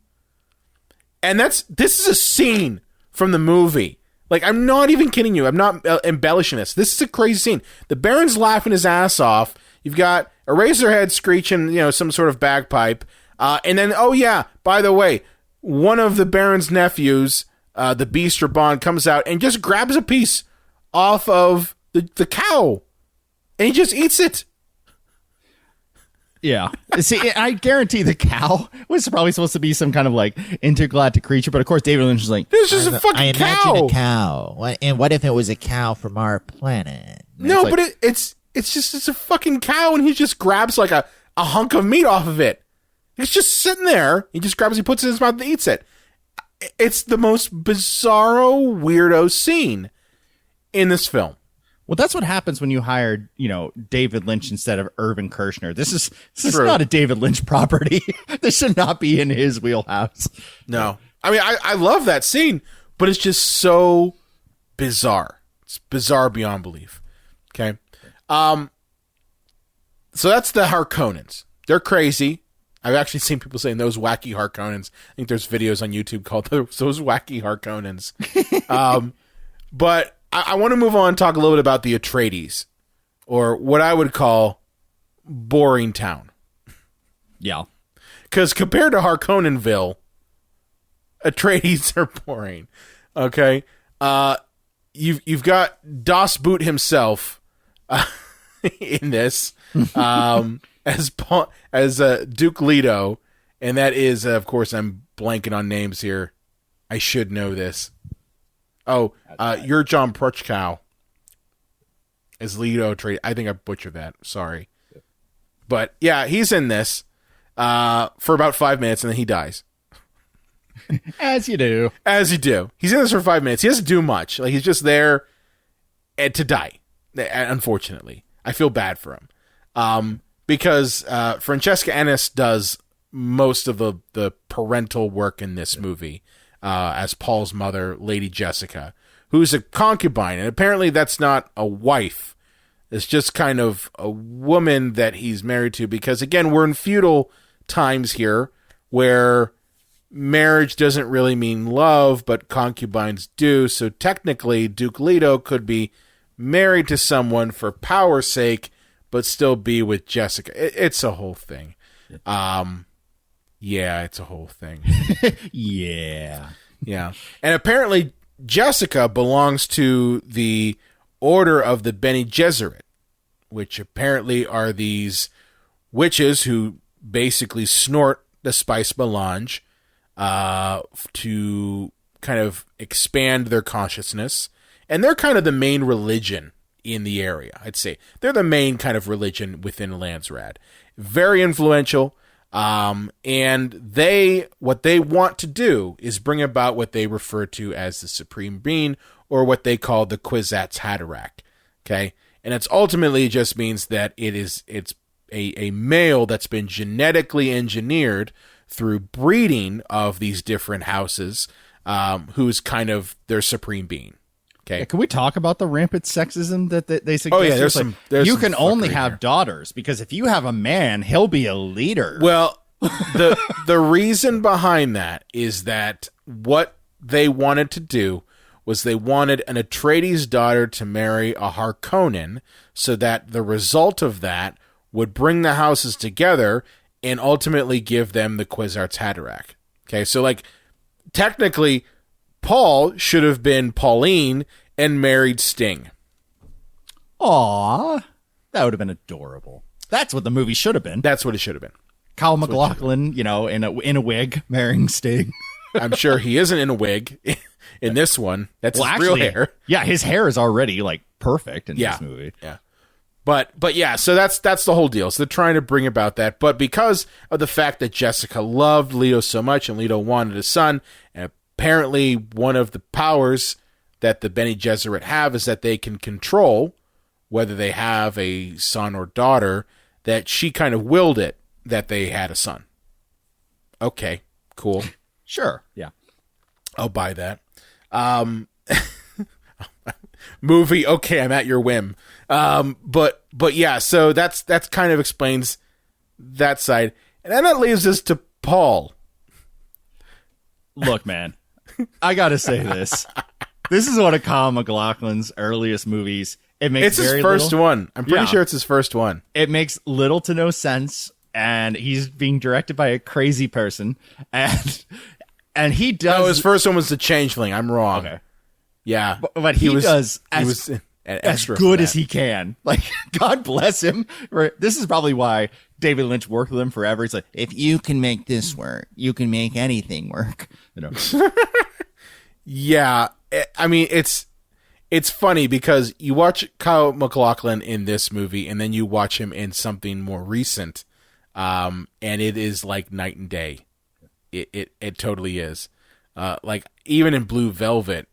Speaker 2: And this is a scene from the movie. Like, I'm not even kidding you. I'm not embellishing this. This is a crazy scene. The Baron's laughing his ass off. You've got Eraserhead screeching, some sort of bagpipe. And then, oh yeah, by the way, one of the Baron's nephews, the Beast Raban, comes out and just grabs a piece off of the cow. And he just eats it.
Speaker 1: Yeah. See, I guarantee the cow was probably supposed to be some kind of like intergalactic creature, but of course David Lynch is like,
Speaker 2: this is a fucking cow.
Speaker 6: I imagine a cow. And what if it was a cow from our planet?
Speaker 2: No, but it's a fucking cow, and he just grabs like a hunk of meat off of it. It's just sitting there. He just grabs it, puts it in his mouth, and eats it. It's the most bizarro, weirdo scene in this film.
Speaker 1: well, that's what happens when you hired, David Lynch instead of Irvin Kershner. This is not a David Lynch property. This should not be in his wheelhouse.
Speaker 2: No. I mean, I love that scene, but it's just so bizarre. It's bizarre beyond belief. Okay. So that's the Harkonnens. They're crazy. I've actually seen people saying those wacky Harkonnens. I think there's videos on YouTube called those wacky Harkonnens. But I want to move on and talk a little bit about the Atreides, or what I would call boring town.
Speaker 1: Yeah.
Speaker 2: Because compared to Harkonnenville, Atreides are boring. Okay. You've got Das Boot himself in this as Duke Leto, and that is, of course, I'm blanking on names here. I should know this. Oh, you're John Prochkow as Leto Atreides. I think I butchered that. Sorry. But yeah, he's in this for about 5 minutes, and then he dies.
Speaker 1: As you do.
Speaker 2: As you do. He's in this for 5 minutes. He doesn't do much. Like, he's just there to die, unfortunately. I feel bad for him. Because Francesca Ennis does most of the parental work in this movie as Paul's mother, Lady Jessica, who's a concubine. And apparently that's not a wife. It's just kind of a woman that he's married to. Because, again, we're in feudal times here where marriage doesn't really mean love, but concubines do. So technically, Duke Leto could be married to someone for power's sake, but still be with Jessica. It's a whole thing. Yeah, it's a whole thing.
Speaker 1: Yeah.
Speaker 2: Yeah. And apparently Jessica belongs to the Order of the Bene Gesserit, which apparently are these witches who basically snort the Spice Malange to kind of expand their consciousness. And they're kind of the main religion in the area, I'd say. They're the main kind of religion within Landsrad. Very influential. And what they want to do is bring about what they refer to as the Supreme Being, or what they call the Kwisatz Haderach. Okay? And it's ultimately just means that it's a male that's been genetically engineered through breeding of these different houses, who's kind of their supreme being. Okay.
Speaker 1: Yeah, can we talk about the rampant sexism that they suggest?
Speaker 2: Oh yeah, there's
Speaker 1: you
Speaker 2: some
Speaker 1: can only
Speaker 2: fuckery
Speaker 1: have
Speaker 2: here.
Speaker 1: daughters, because if you have a man, he'll be a leader.
Speaker 2: Well, the reason behind that is that what they wanted to do was they wanted an Atreides daughter to marry a Harkonnen, so that the result of that would bring the houses together and ultimately give them the Kwisatz Haderach. Okay, so like technically, Paul should have been Pauline and married Sting.
Speaker 1: Aw, that would have been adorable. That's what the movie should have been.
Speaker 2: That's what it should have been.
Speaker 1: Kyle MacLachlan, you know, in a wig, marrying Sting.
Speaker 2: I'm sure he isn't in a wig in this one. That's his real hair.
Speaker 1: Yeah, his hair is already like perfect in this movie.
Speaker 2: Yeah. But yeah, so that's the whole deal. So they're trying to bring about that. But because of the fact that Jessica loved Leto so much and Leto wanted a son, and apparently one of the powers that the Bene Gesserit have is that they can control whether they have a son or daughter, that she kind of willed it that they had a son. Okay, cool.
Speaker 1: Sure, yeah.
Speaker 2: I'll buy that. Movie, okay, I'm at your whim. But yeah, so that's kind of explains that side. And then that leaves us to Paul.
Speaker 1: Look, man, I gotta say this. This is one of Kyle MacLachlan's earliest movies.
Speaker 2: It's his first one. I'm pretty sure it's his first one.
Speaker 1: It makes little to no sense, and he's being directed by a crazy person, and he does.
Speaker 2: No, his first one was The Changeling. I'm wrong. Okay. Yeah,
Speaker 1: but he does as good as he can. Like, God bless him. This is probably why David Lynch worked with him forever. He's like, if you can make this work, you can make anything work. You know.
Speaker 2: Yeah, I mean, it's funny because you watch Kyle MacLachlan in this movie, and then you watch him in something more recent, and it is like night and day. It totally is. Like, even in Blue Velvet,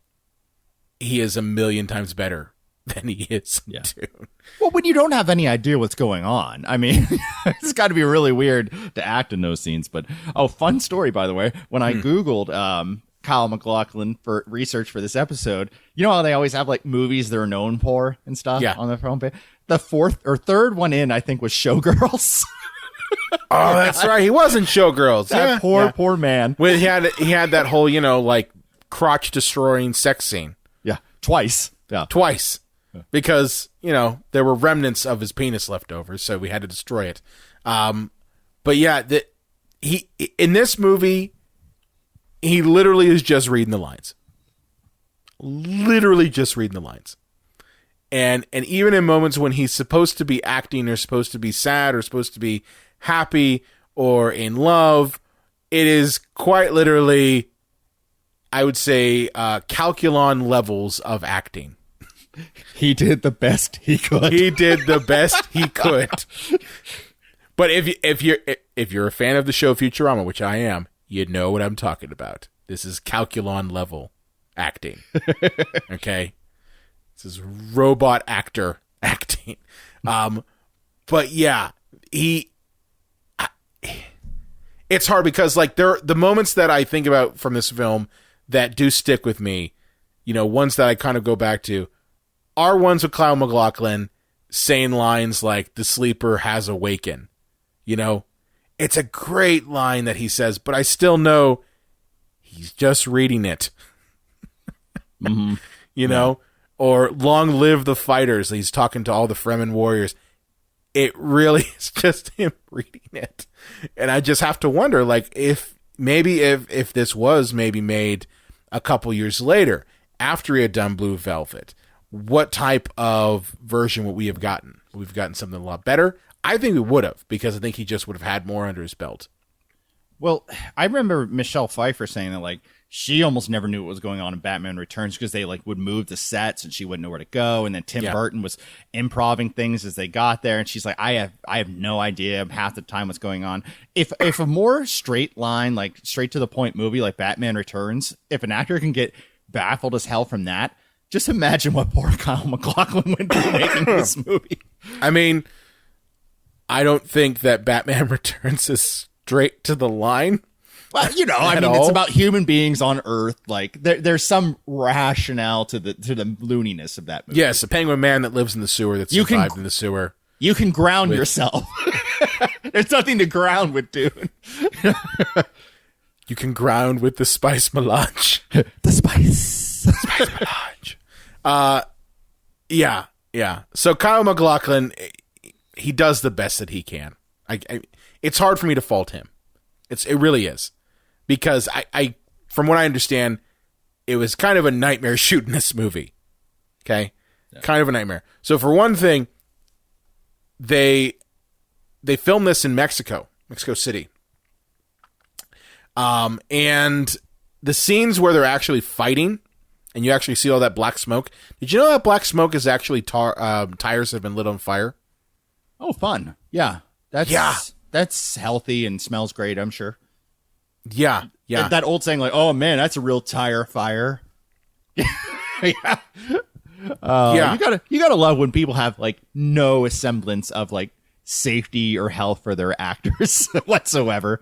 Speaker 2: he is a million times better than he is in Dune.
Speaker 1: Well, when you don't have any idea what's going on, I mean, it's got to be really weird to act in those scenes. But fun story, by the way. When I Googled Kyle MacLachlan for research for this episode, you know how they always have like movies they're known for and stuff on their homepage? The fourth or third one in, I think, was Showgirls.
Speaker 2: Oh, that's right. He was in Showgirls.
Speaker 1: That poor man.
Speaker 2: Well, he had that whole, you know, like crotch destroying sex scene.
Speaker 1: Yeah, twice. Yeah,
Speaker 2: twice. Because, you know, there were remnants of his penis left over, so we had to destroy it. But yeah, he in this movie, he literally is just reading the lines. Literally just reading the lines. And even in moments when he's supposed to be acting or supposed to be sad or supposed to be happy or in love, it is quite literally, I would say, calculon levels of acting.
Speaker 1: He did the best he could.
Speaker 2: He did the best he could. But if you're a fan of the show Futurama, which I am, you know what I'm talking about. This is calculon level acting. Okay? This is robot actor acting. But yeah, it's hard because like the moments that I think about from this film that do stick with me, you know, ones that I kind of go back to are ones with Kyle MacLachlan saying lines like "the sleeper has awakened." You know, it's a great line that he says, but I still know he's just reading it.
Speaker 1: Mm-hmm.
Speaker 2: You know, or "long live the fighters." He's talking to all the Fremen warriors. It really is just him reading it. And I just have to wonder, like, if this was maybe made a couple years later, after he had done Blue Velvet, what type of version would we have gotten? We've gotten something a lot better. I think we would have, because I think he just would have had more under his belt.
Speaker 1: Well, I remember Michelle Pfeiffer saying that, like, she almost never knew what was going on in Batman Returns because they like would move the sets and she wouldn't know where to go. And then Tim Burton was improving things as they got there. And she's like, I have no idea half the time what's going on. If a more straight line, like straight to the point movie like Batman Returns, if an actor can get baffled as hell from that, just imagine what poor Kyle MacLachlan went through making this movie.
Speaker 2: I mean, I don't think that Batman Returns is straight to the line.
Speaker 1: Well, you know, I mean, it's about human beings on Earth. Like, there's some rationale to the looniness of that movie.
Speaker 2: Yes, a penguin man that lives in the sewer that survived in the sewer.
Speaker 1: You can ground yourself. There's nothing to ground with Dune.
Speaker 2: You can ground with the Spice Malange.
Speaker 1: The Spice
Speaker 2: Malange. Yeah. So Kyle MacLachlan, he does the best that he can. It's hard for me to fault him. It really is. Because I from what I understand, it was kind of a nightmare shooting this movie. Okay? Kind of a nightmare. So for one thing, they filmed this in Mexico City. And the scenes where they're actually fighting and you actually see all that black smoke. Did you know that black smoke is actually tires have been lit on fire?
Speaker 1: Oh, fun. Yeah. That's healthy and smells great, I'm sure.
Speaker 2: Yeah.
Speaker 1: That old saying like, oh man, that's a real tire fire. Yeah. You gotta love when people have like no semblance of like safety or health for their actors whatsoever.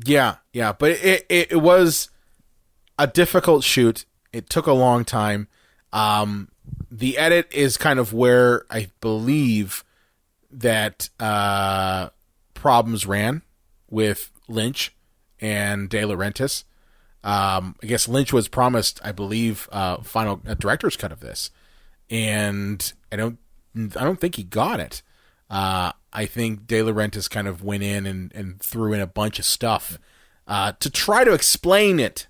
Speaker 2: Yeah. But it was a difficult shoot. It took a long time. The edit is kind of where I believe that problems ran with Lynch and De Laurentiis. I guess Lynch was promised, I believe, final director's cut of this, and I don't think he got it. I think De Laurentiis kind of went in and threw in a bunch of stuff to try to explain it,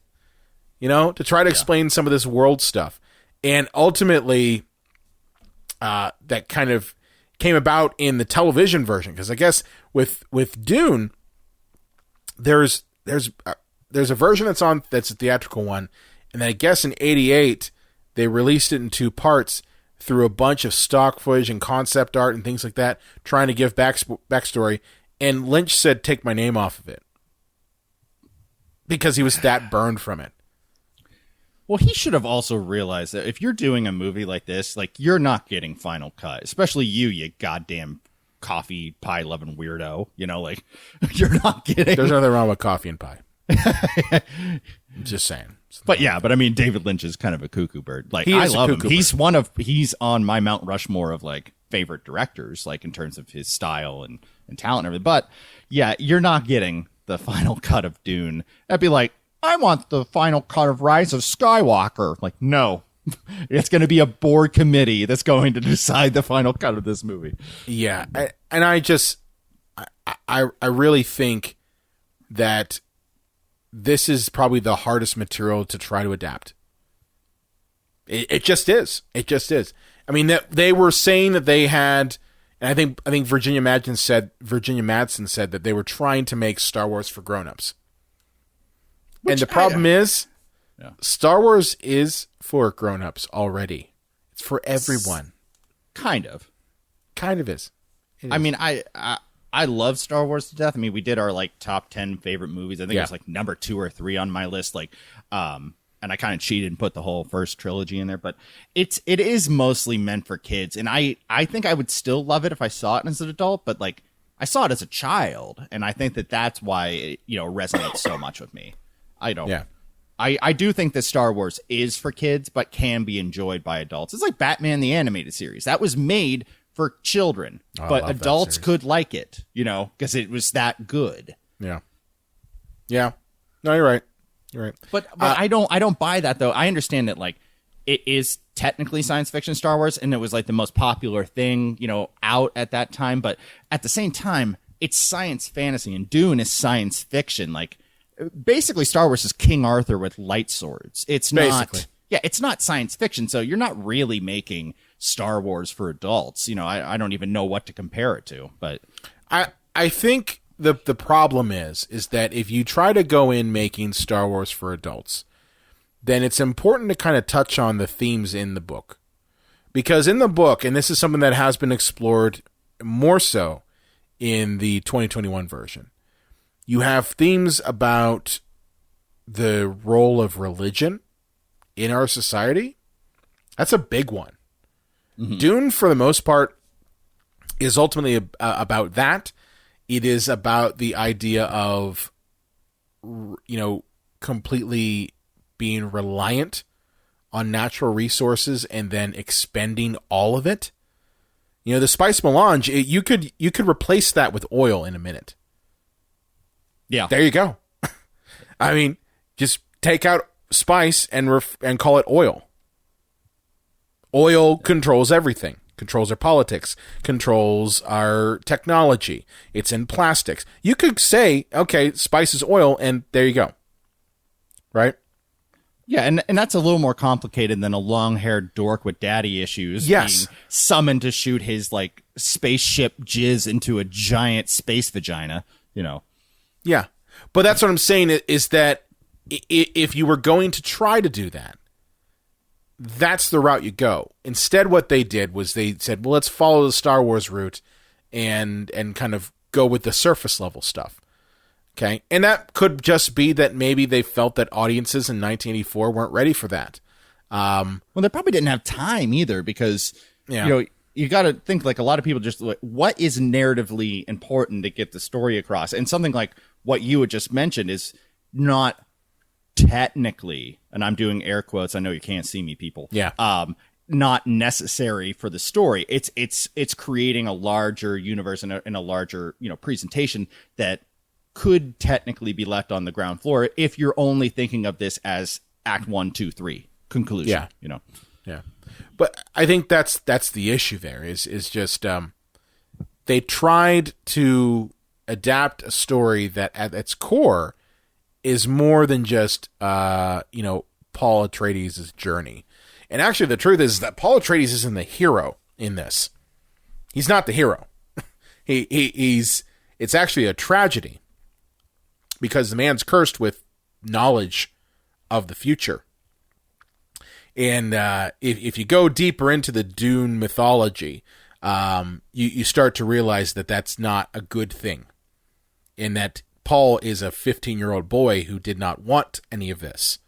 Speaker 2: to try to explain some of this world stuff, and ultimately that kind of came about in the television version, because I guess with Dune, there's a version that's a theatrical one, and then I guess in '88 they released it in two parts through a bunch of stock footage and concept art and things like that, trying to give backstory. And Lynch said, "Take my name off of it," because he was that burned from it.
Speaker 1: Well, he should have also realized that if you're doing a movie like this, like you're not getting final cut, especially you goddamn coffee pie loving weirdo. Like you're not getting.
Speaker 2: There's nothing wrong with coffee and pie. I'm just saying.
Speaker 1: But I mean, David Lynch is kind of a cuckoo bird. Like I love him. He's on my Mount Rushmore of like favorite directors, like in terms of his style and talent and everything. But yeah, you're not getting the final cut of Dune. That'd be like, I want the final cut of Rise of Skywalker. Like, no, it's going to be a board committee that's going to decide the final cut of this movie.
Speaker 2: Yeah. I really think that this is probably the hardest material to try to adapt. It just is. It just is. I mean, that they were saying that they had, and I think Virginia Madsen said that they were trying to make Star Wars for grown-ups. And the problem is, Star Wars is for grown-ups already. It's for everyone.
Speaker 1: Kind of.
Speaker 2: Kind of is.
Speaker 1: I mean, I love Star Wars to death. I mean, we did our like top 10 favorite movies. I think it was like number 2 or 3 on my list. Like, and I kind of cheated and put the whole first trilogy in there. But it is mostly meant for kids, and I think I would still love it if I saw it as an adult. But like, I saw it as a child, and I think that's why it resonates so much with me. I don't. Yeah. I do think that Star Wars is for kids, but can be enjoyed by adults. It's like Batman the Animated Series. That was made for children, but adults could like it, because it was that good.
Speaker 2: Yeah. Yeah. No, you're right. You're right.
Speaker 1: But I don't buy that though. I understand that like it is technically science fiction Star Wars, and it was like the most popular thing, out at that time. But at the same time, it's science fantasy, and Dune is science fiction. Like basically Star Wars is King Arthur with light swords. It's not. Yeah, it's not science fiction, so you're not really making Star Wars for adults. I don't even know what to compare it to. But
Speaker 2: I think the problem is that if you try to go in making Star Wars for adults, then it's important to kind of touch on the themes in the book. Because in the book, and this is something that has been explored more so in the 2021 version, you have themes about the role of religion in our society. That's a big one. Mm-hmm. Dune, for the most part, is ultimately about that. It is about the idea of, completely being reliant on natural resources and then expending all of it. The Spice Malange, you could replace that with oil in a minute.
Speaker 1: Yeah.
Speaker 2: There you go. I mean, just take out spice and call it oil. Oil controls everything. Controls our politics. Controls our technology. It's in plastics. You could say, okay, spice is oil, and there you go. Right?
Speaker 1: Yeah, and that's a little more complicated than a long-haired dork with daddy issues
Speaker 2: Yes.
Speaker 1: being summoned to shoot his, like, spaceship jizz into a giant space vagina, you know.
Speaker 2: Yeah. But that's what I'm saying is that if you were going to try to do that, that's the route you go. Instead, what they did was they said, well, let's follow the Star Wars route and kind of go with the surface level stuff. Okay, and that could just be that maybe they felt that audiences in 1984 weren't ready for that.
Speaker 1: Well, they probably didn't have time either because, you know, you got to think like a lot of people just like, what is narratively important to get the story across? And something like what you had just mentioned is not technically, and I'm doing air quotes. I know you can't see me, people.
Speaker 2: Yeah.
Speaker 1: Not necessary for the story. It's creating a larger universe and a larger, you know, presentation that could technically be left on the ground floor if you're only thinking of this as Act 1, 2, 3 conclusion.
Speaker 2: Yeah.
Speaker 1: You know.
Speaker 2: Yeah. But I think that's the issue there is just they tried to adapt a story that at its core is more than just you know, Paul Atreides' journey. And actually the truth is that Paul Atreides isn't the hero in this. He's not the hero. He's it's actually a tragedy because the man's cursed with knowledge of the future. And if you go deeper into the Dune mythology, you start to realize that that's not a good thing. In that Paul is a 15-year-old boy who did not want any of this,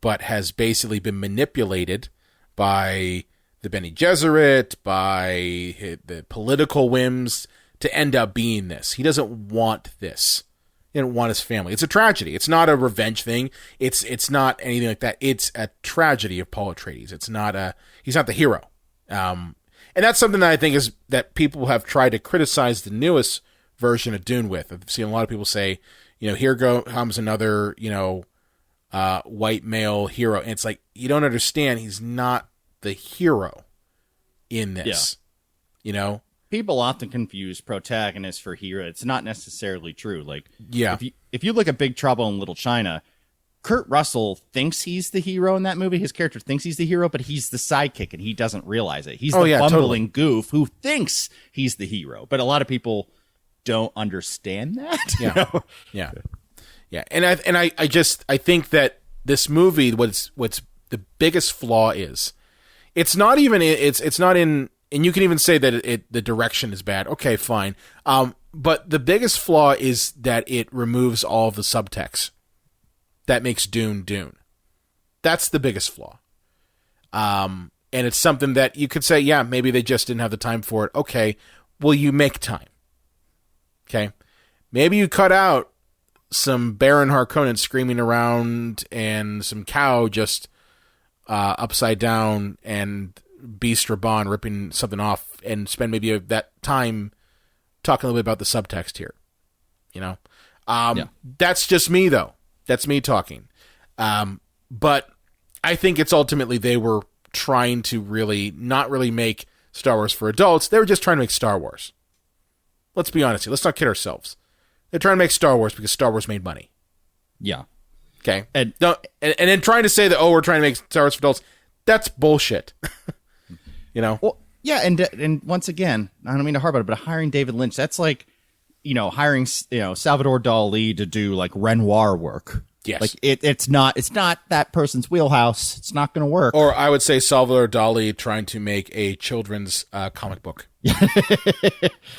Speaker 2: but has basically been manipulated by the Bene Gesserit, by the political whims to end up being this. He doesn't want this. He didn't want his family. It's a tragedy. It's not a revenge thing. It's not anything like that. It's a tragedy of Paul Atreides. He's not the hero. And that's something that I think is that people have tried to criticize the newest version of Dune with. I've seen a lot of people say, you know, here comes another, you know, white male hero. And it's like, you don't understand. He's not the hero in this, you know?
Speaker 1: People often confuse protagonist for hero. It's not necessarily true. Like,
Speaker 2: yeah,
Speaker 1: if you look at Big Trouble in Little China, Kurt Russell thinks he's the hero in that movie. His character thinks he's the hero, but he's the sidekick, and he doesn't realize it. He's the bumbling goof who thinks he's the hero. But a lot of people don't understand that.
Speaker 2: Yeah,
Speaker 1: you know?
Speaker 2: yeah. And I think that this movie, what's the biggest flaw is, it's not even it's not in. And you can even say that the direction is bad. Okay, fine. But the biggest flaw is that it removes all of the subtext that makes Dune. That's the biggest flaw. And it's something that you could say, yeah, maybe they just didn't have the time for it. Okay, well, you make time. Okay? Maybe you cut out some Baron Harkonnen screaming around and some cow just upside down and Beast Raban ripping something off and spend maybe that time talking a little bit about the subtext here. You know? That's just me, though. That's me talking. But I think it's ultimately they were trying to not really make Star Wars for adults. They were just trying to make Star Wars. Let's be honest here. Let's not kid ourselves. They're trying to make Star Wars because Star Wars made money.
Speaker 1: Yeah.
Speaker 2: Okay? And then trying to say that, we're trying to make Star Wars for adults, that's bullshit. You know?
Speaker 1: Well, yeah, and once again, I don't mean to harp on it, but hiring David Lynch, that's like, you know, hiring, you know, Salvador Dali to do like Renoir work.
Speaker 2: Yes.
Speaker 1: Like it's not that person's wheelhouse. It's not going to work.
Speaker 2: Or I would say Salvador Dali trying to make a children's comic book.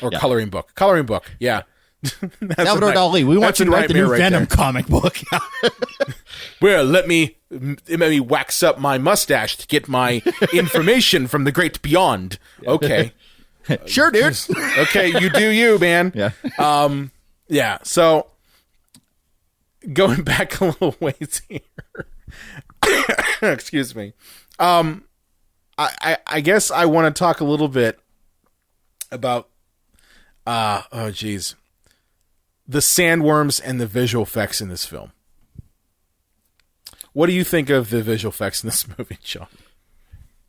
Speaker 2: Or coloring book. Coloring book, yeah.
Speaker 1: Salvador Dali, we want you to write the new Venom comic book.
Speaker 2: Well, let me wax up my mustache to get my information from the great beyond. Okay.
Speaker 1: Sure, dude.
Speaker 2: Okay, you do you, man.
Speaker 1: Yeah.
Speaker 2: Yeah, so going back a little ways here. Excuse me. I guess I want to talk a little bit about the sandworms and the visual effects in this film. What do you think of the visual effects in this movie, Sean?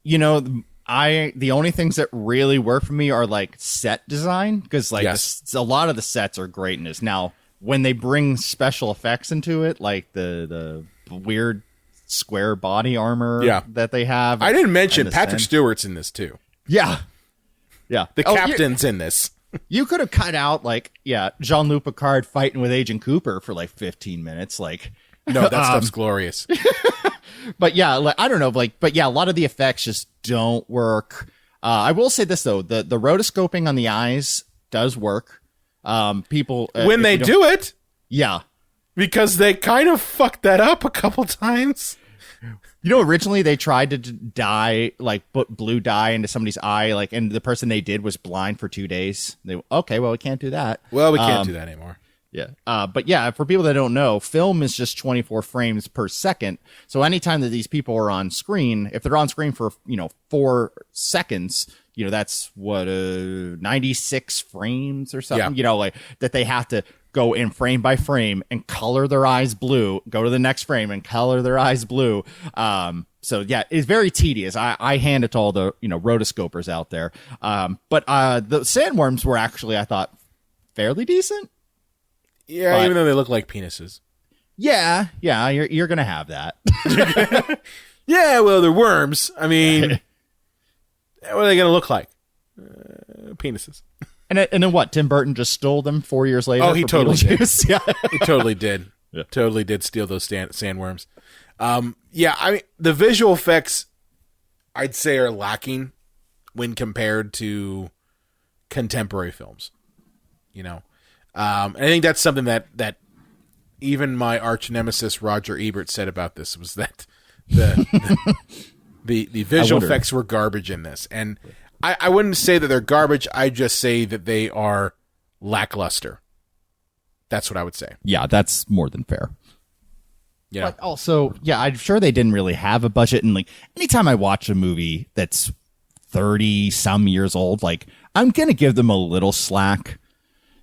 Speaker 1: You know, the only things that really work for me are like set design, because like a lot of the sets are great in this. Now, when they bring special effects into it, like the weird square body armor
Speaker 2: Yeah.
Speaker 1: that they have.
Speaker 2: I didn't mention
Speaker 1: And the
Speaker 2: Patrick
Speaker 1: Sand-
Speaker 2: Stewart's in this too.
Speaker 1: Yeah. Yeah.
Speaker 2: The captain's in this.
Speaker 1: You could have cut out Jean-Luc Picard fighting with Agent Cooper for 15 minutes.
Speaker 2: No, that stuff's glorious.
Speaker 1: But yeah, I don't know, but yeah, a lot of the effects just don't work. I will say this though, the rotoscoping on the eyes does work. People
Speaker 2: When they do it,
Speaker 1: yeah,
Speaker 2: because they kind of fucked that up a couple times.
Speaker 1: Originally they tried to dye put blue dye into somebody's eye, and the person they did was blind for 2 days. We can't do that.
Speaker 2: Well, we can't do that anymore.
Speaker 1: Yeah. But yeah, for people that don't know, film is just 24 frames per second. So anytime that these people are on screen, if they're on screen for, 4 seconds, that's 96 frames or something, that they have to go in frame by frame and color their eyes blue, go to the next frame and color their eyes blue. So yeah, it's very tedious. I hand it to all the, rotoscopers out there. But the sandworms were actually, I thought, fairly decent.
Speaker 2: Yeah, even though they look like penises.
Speaker 1: Yeah, you're gonna have that.
Speaker 2: Yeah, well, they're worms. I mean, what are they gonna look like? Penises.
Speaker 1: And then what? Tim Burton just stole them 4 years later.
Speaker 2: Oh, he totally did.
Speaker 1: Yeah,
Speaker 2: He totally did.
Speaker 1: Yeah.
Speaker 2: Totally did steal those sandworms. Yeah, I mean, the visual effects, I'd say, are lacking when compared to contemporary films. I think that's something that even my arch nemesis Roger Ebert said about this, was that the visual effects were garbage in this. And I wouldn't say that they're garbage. I just say that they are lackluster. That's what I would say.
Speaker 1: Yeah, that's more than fair.
Speaker 2: Yeah.
Speaker 1: But also, yeah, I'm sure they didn't really have a budget. And anytime I watch a movie that's 30 some years old, I'm going to give them a little slack.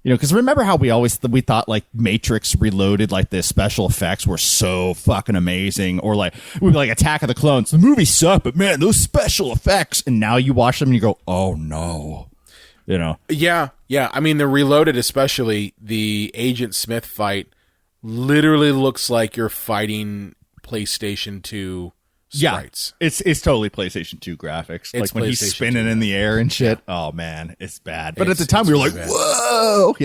Speaker 1: Because remember how we thought Matrix Reloaded, the special effects were so fucking amazing, or we'd be Attack of the Clones. The movie sucked, but man, those special effects. And now you watch them and you go, oh no,
Speaker 2: Yeah. I mean, the Reloaded, especially the Agent Smith fight, literally looks like you're fighting PlayStation 2 sprites.
Speaker 1: Yeah, it's totally PlayStation 2 graphics.
Speaker 2: It's
Speaker 1: when he's
Speaker 2: PlayStation
Speaker 1: spinning
Speaker 2: 2
Speaker 1: in the air and shit. Yeah. Oh man, it's bad. But at the time
Speaker 2: it's
Speaker 1: we were like,
Speaker 2: bad.
Speaker 1: whoa,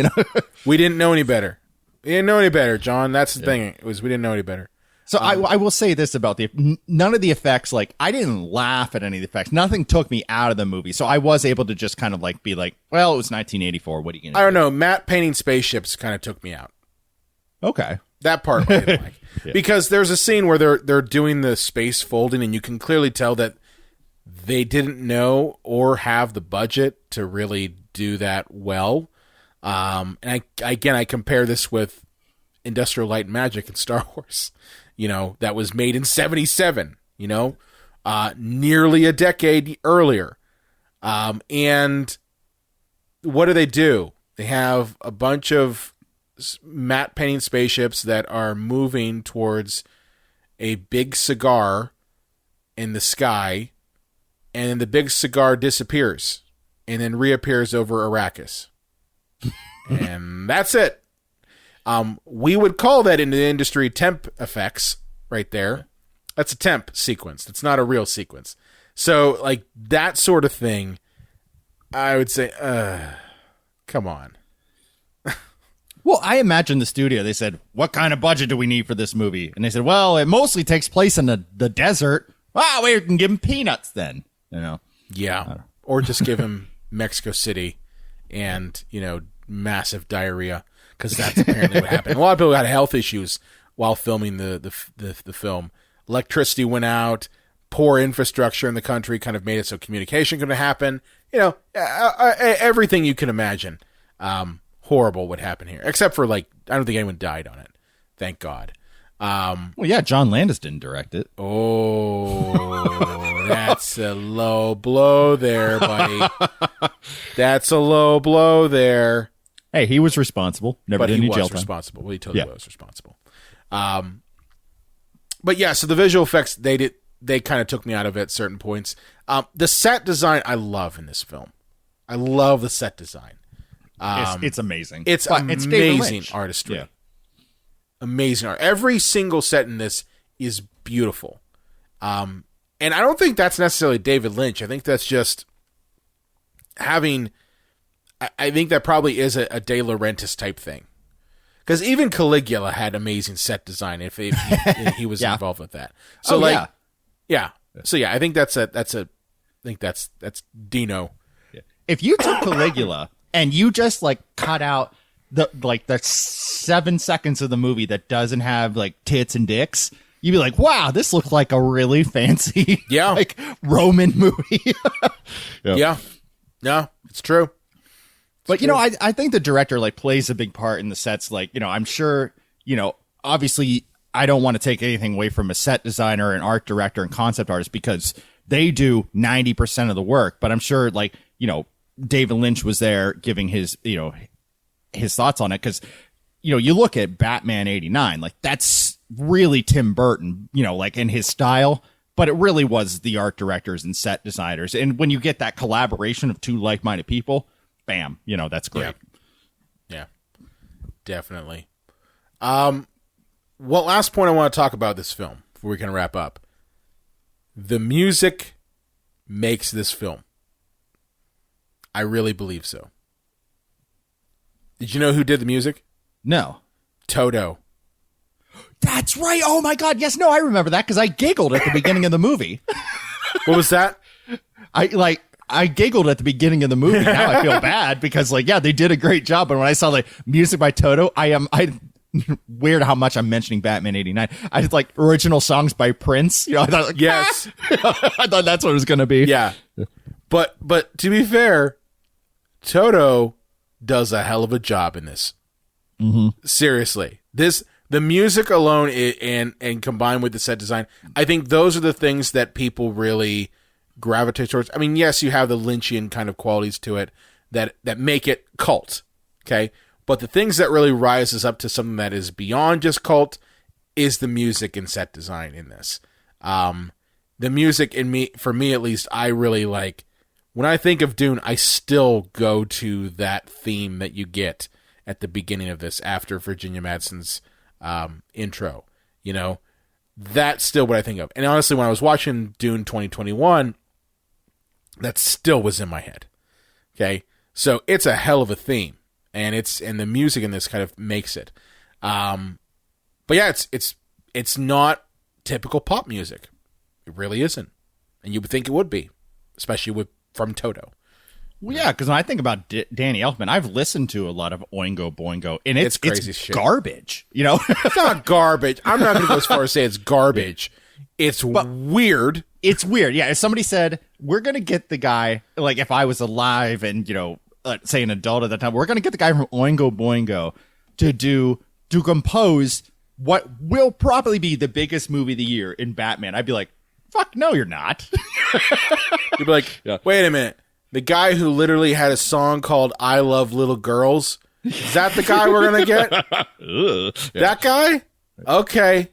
Speaker 2: We didn't know any better. We didn't know any better, John. That's the thing. We didn't know any better.
Speaker 1: So I will say this about none of the effects, I didn't laugh at any of the effects. Nothing took me out of the movie. So I was able to just kind of be well, it was 1984. What are you going to do?
Speaker 2: I don't know. Matte painting spaceships kind of took me out.
Speaker 1: Okay.
Speaker 2: That part I didn't like. Yeah. Because there's a scene where they're doing the space folding, and you can clearly tell that they didn't know or have the budget to really do that well. And I compare this with Industrial Light and Magic and Star Wars, that was made in 1977, nearly a decade earlier. And what do? They have a bunch of matte painting spaceships that are moving towards a big cigar in the sky, and then the big cigar disappears and then reappears over Arrakis. And that's it. We would call that in the industry temp effects right there. That's a temp sequence. That's not a real sequence. So that sort of thing, I would say, come on.
Speaker 1: Well, I imagine the studio, they said, what kind of budget do we need for this movie? And they said, well, it mostly takes place in the desert. Well, we can give him peanuts then,
Speaker 2: Yeah. Or just give him Mexico City and, massive diarrhea, because that's apparently what happened. A lot of people got health issues while filming the film. Electricity went out, poor infrastructure in the country kind of made it so communication couldn't happen. Everything you can imagine. Horrible what happened here, except for I don't think anyone died on it. Thank God.
Speaker 1: Well, yeah, John Landis didn't direct it.
Speaker 2: Oh, that's a low blow there, buddy. That's a low blow there.
Speaker 1: Hey, he was responsible. Never did any jail time.
Speaker 2: He was responsible. Well, he totally was responsible. But yeah, so the visual effects, they kind of took me out of it at certain points. The set design I love in this film. I love the set design.
Speaker 1: It's amazing.
Speaker 2: It's amazing artistry. Yeah. Amazing art. Every single set in this is beautiful. And I don't think that's necessarily David Lynch. I think that's just having... I think that probably is a De Laurentiis type thing. Because even Caligula had amazing set design if he was involved with that. So So yeah, I think that's Dino.
Speaker 1: If you took Caligula and you just like cut out the 7 seconds of the movie that doesn't have like tits and dicks, you'd be like, wow, this looks like a really fancy like Roman movie.
Speaker 2: Yeah. No, it's true.
Speaker 1: But, I think the director like plays a big part in the sets. Like, I'm sure, obviously I don't want to take anything away from a set designer and art director and concept artist because they do 90% of the work. But I'm sure like, David Lynch was there giving his, his thoughts on it. Because, you look at Batman 89, like that's really Tim Burton, like in his style. But it really was the art directors and set designers. And when you get that collaboration of two like-minded people, bam, that's great.
Speaker 2: Yeah, definitely. What last point I want to talk about this film before we can wrap up? The music makes this film. I really believe so. Did you know who did the music?
Speaker 1: No.
Speaker 2: Toto.
Speaker 1: That's right. Oh my God. Yes. No, I remember that because I giggled at the beginning of the movie.
Speaker 2: What was that?
Speaker 1: I giggled at the beginning of the movie. Now I feel bad because they did a great job. But when I saw the music by Toto, I weird how much I'm mentioning Batman 89. I just like original songs by Prince. I thought
Speaker 2: yes.
Speaker 1: I thought that's what it was going to be.
Speaker 2: Yeah. But to be fair, Toto does a hell of a job in this.
Speaker 1: Mm-hmm.
Speaker 2: Seriously. The music alone and combined with the set design, I think those are the things that people really gravitate towards. I mean, yes, you have the Lynchian kind of qualities to it that make it cult, okay? But the things that really rises up to something that is beyond just cult is the music and set design in this. The music for me at least, I really like. When I think of Dune, I still go to that theme that you get at the beginning of this after Virginia Madsen's intro. That's still what I think of. And honestly, when I was watching Dune 2021, that still was in my head. Okay, so it's a hell of a theme, and the music in this kind of makes it. But yeah, it's not typical pop music. It really isn't, and you would think it would be, especially from Toto.
Speaker 1: Well, yeah, because when I think about Danny Elfman, I've listened to a lot of Oingo Boingo, and it's
Speaker 2: crazy shit.
Speaker 1: Garbage.
Speaker 2: It's not garbage. I'm not going to go as far as say it's garbage. It's weird.
Speaker 1: It's weird. Yeah, if somebody said, we're going to get the guy, like if I was alive and, say an adult at that time, we're going to get the guy from Oingo Boingo to compose what will probably be the biggest movie of the year in Batman. I'd be like, fuck, no, you're not.
Speaker 2: You'd be like, wait a minute. The guy who literally had a song called I Love Little Girls, is that the guy we're going to get? That guy? Okay.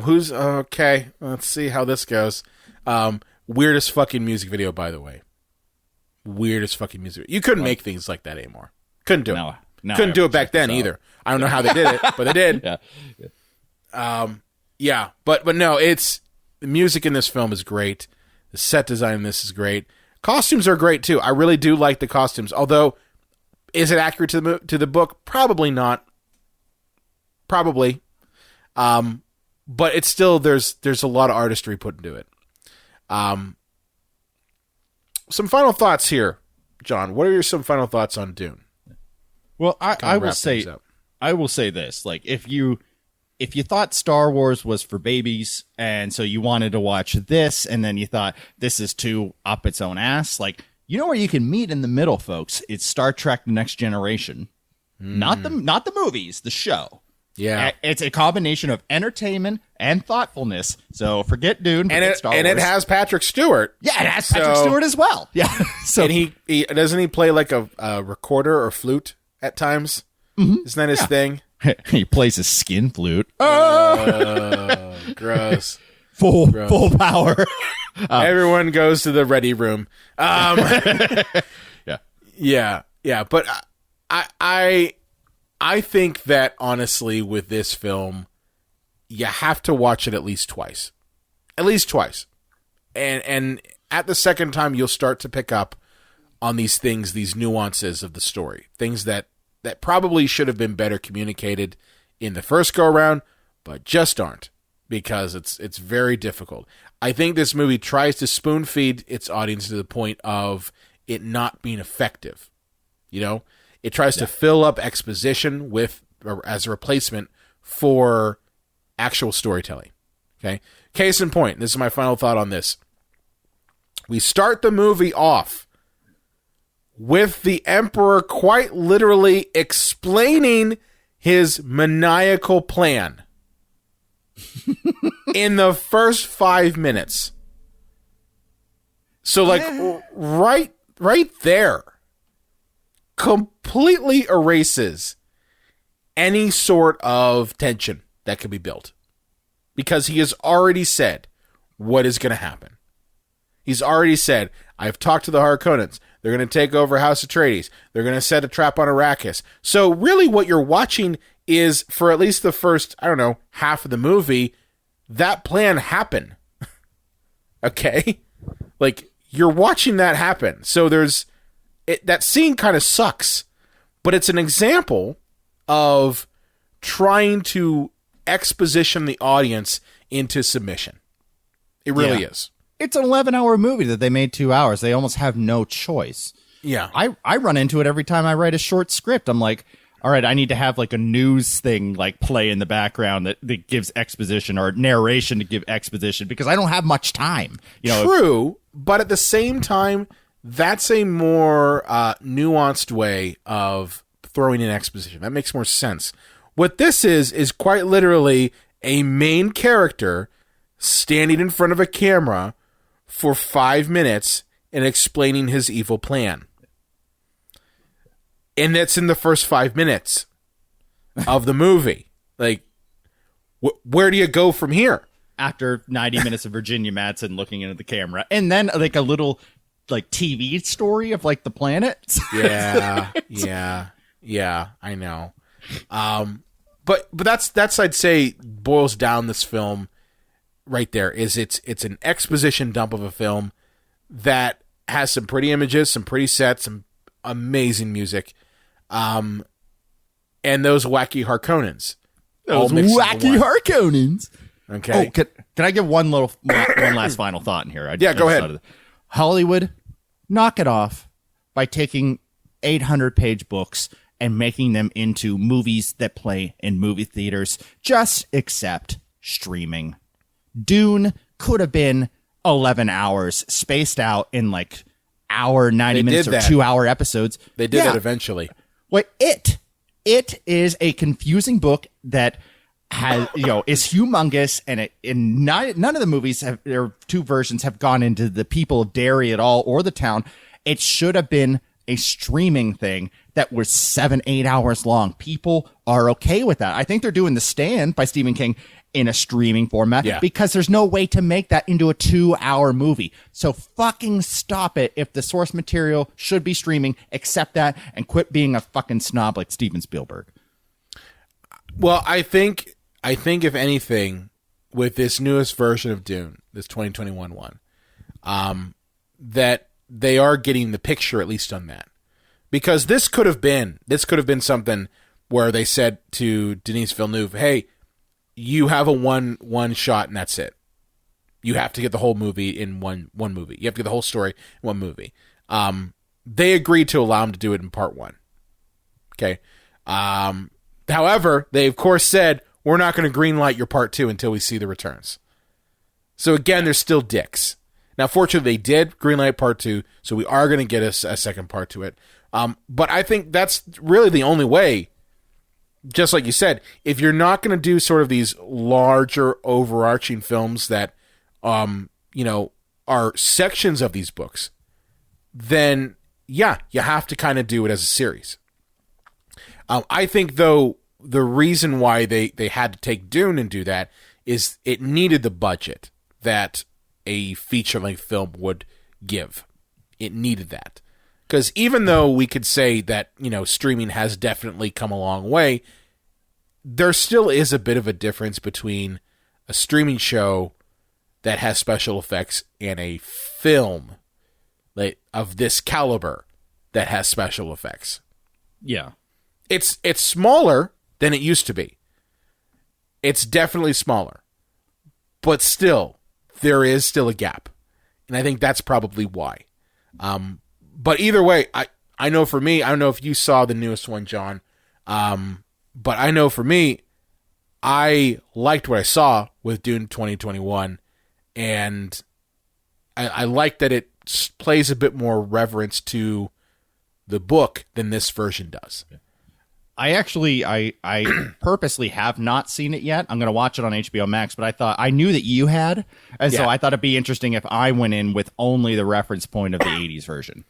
Speaker 2: Who's okay? Let's see how this goes. Weirdest fucking music video, by the way. Weirdest fucking music video. You couldn't make things like that anymore. Couldn't do it.
Speaker 1: No,
Speaker 2: couldn't do it back then either. I don't know how they did it, but they did. Yeah. But no, the music in this film is great. The set design in this is great. Costumes are great too. I really do like the costumes. Although, is it accurate to the book? Probably not. Probably. But it's still there's a lot of artistry put into it. Some final thoughts here, John. What are some final thoughts on Dune?
Speaker 1: Well, I will say this: like if you thought Star Wars was for babies, and so you wanted to watch this, and then you thought this is too up its own ass, like where you can meet in the middle, folks. It's Star Trek: The Next Generation, not the movies, the show.
Speaker 2: Yeah,
Speaker 1: it's a combination of entertainment and thoughtfulness. So forget Dune, forget Star Wars.
Speaker 2: And it has Patrick Stewart.
Speaker 1: Yeah, it has Patrick Stewart as well. Yeah, so
Speaker 2: and he doesn't he play like a recorder or flute at times? Mm-hmm. Isn't that his thing?
Speaker 1: He plays a skin flute.
Speaker 2: Gross.
Speaker 1: Full power.
Speaker 2: Everyone goes to the ready room. Yeah. But I think that honestly, with this film, you have to watch it at least twice. At least twice. And at the second time, you'll start to pick up on these things, these nuances of the story. Things that probably should have been better communicated in the first go-around, but just aren't, because it's very difficult. I think this movie tries to spoon-feed its audience to the point of it not being effective. You know? It tries to fill up exposition as a replacement for actual storytelling. Okay? Case in point, this is my final thought on this. We start the movie off with the Emperor quite literally explaining his maniacal plan in the first 5 minutes. So, like, right there, completely erases any sort of tension that could be built. Because he has already said what is going to happen. He's already said, I've talked to the Harkonnens. They're going to take over House Atreides. They're going to set a trap on Arrakis. So really what you're watching is, for at least the first, half of the movie, that plan happen. Okay? Like, you're watching that happen. So that scene kind of sucks. But it's an example of trying to exposition the audience into submission. It really is.
Speaker 1: It's an 11-hour movie that they made 2 hours. They almost have no choice.
Speaker 2: Yeah.
Speaker 1: I run into it every time I write a short script. I'm like, all right, I need to have like a news thing like play in the background that gives exposition, or narration to give exposition, because I don't have much time.
Speaker 2: True, but at the same time, that's a more nuanced way of throwing in exposition. That makes more sense. What this is quite literally a main character standing in front of a camera for 5 minutes and explaining his evil plan. And that's in the first 5 minutes of the movie. Like, where do you go from here?
Speaker 1: After 90 minutes of Virginia Madsen looking into the camera. And then, like, a little, like, TV story of, like, the planet.
Speaker 2: Yeah, I know. But that's I'd say boils down this film right there. Is it's an exposition dump of a film that has some pretty images, some pretty sets, some amazing music, and those wacky Harkonnens.
Speaker 1: Those wacky Harkonnens.
Speaker 2: Okay.
Speaker 1: Oh, can I give one last final thought in here?
Speaker 2: Go ahead.
Speaker 1: Hollywood, knock it off by taking 800-page books and making them into movies that play in movie theaters. Just accept streaming. Dune could have been 11 hours spaced out in like hour, 90 minutes, or 2-hour episodes.
Speaker 2: They did that eventually.
Speaker 1: Well, it is a confusing book that has, is humongous, and none of the movies or two versions have gone into the people of Derry at all, or the town. It should have been a streaming thing that was 7-8 hours long. People are okay with that. I think they're doing The Stand by Stephen King in a streaming format because there's no way to make that into a 2-hour movie. So fucking stop it. If the source material should be streaming, accept that and quit being a fucking snob like Steven Spielberg.
Speaker 2: Well, I think if anything, with this newest version of Dune, this 2021 one, that they are getting the picture, at least on that. Because this could have been something where they said to Denis Villeneuve, hey, you have a one shot and that's it. You have to get the whole movie in one movie. You have to get the whole story in one movie. They agreed to allow him to do it in part one. Okay. However, they of course said, we're not going to greenlight your part two until we see the returns. So again, they're still dicks. Now, fortunately, they did greenlight part two, so we are going to get a second part to it. But I think that's really the only way. Just like you said, if you're not going to do sort of these larger overarching films that, are sections of these books, then you have to kind of do it as a series. I think, though, the reason why they had to take Dune and do that is it needed the budget that a feature-length film would give. It needed that. Because even though we could say that, streaming has definitely come a long way, there still is a bit of a difference between a streaming show that has special effects and a film of this caliber that has special effects.
Speaker 1: Yeah.
Speaker 2: It's smaller than it used to be. It's definitely smaller. But still, there is still a gap. And I think that's probably why. But either way, I know for me, I don't know if you saw the newest one, John, but I know for me, I liked what I saw with Dune 2021, and I like that it plays a bit more reverence to the book than this version does.
Speaker 1: I purposely have not seen it yet. I'm going to watch it on HBO Max, but I knew that you had, and so I thought it'd be interesting if I went in with only the reference point of the 80s version.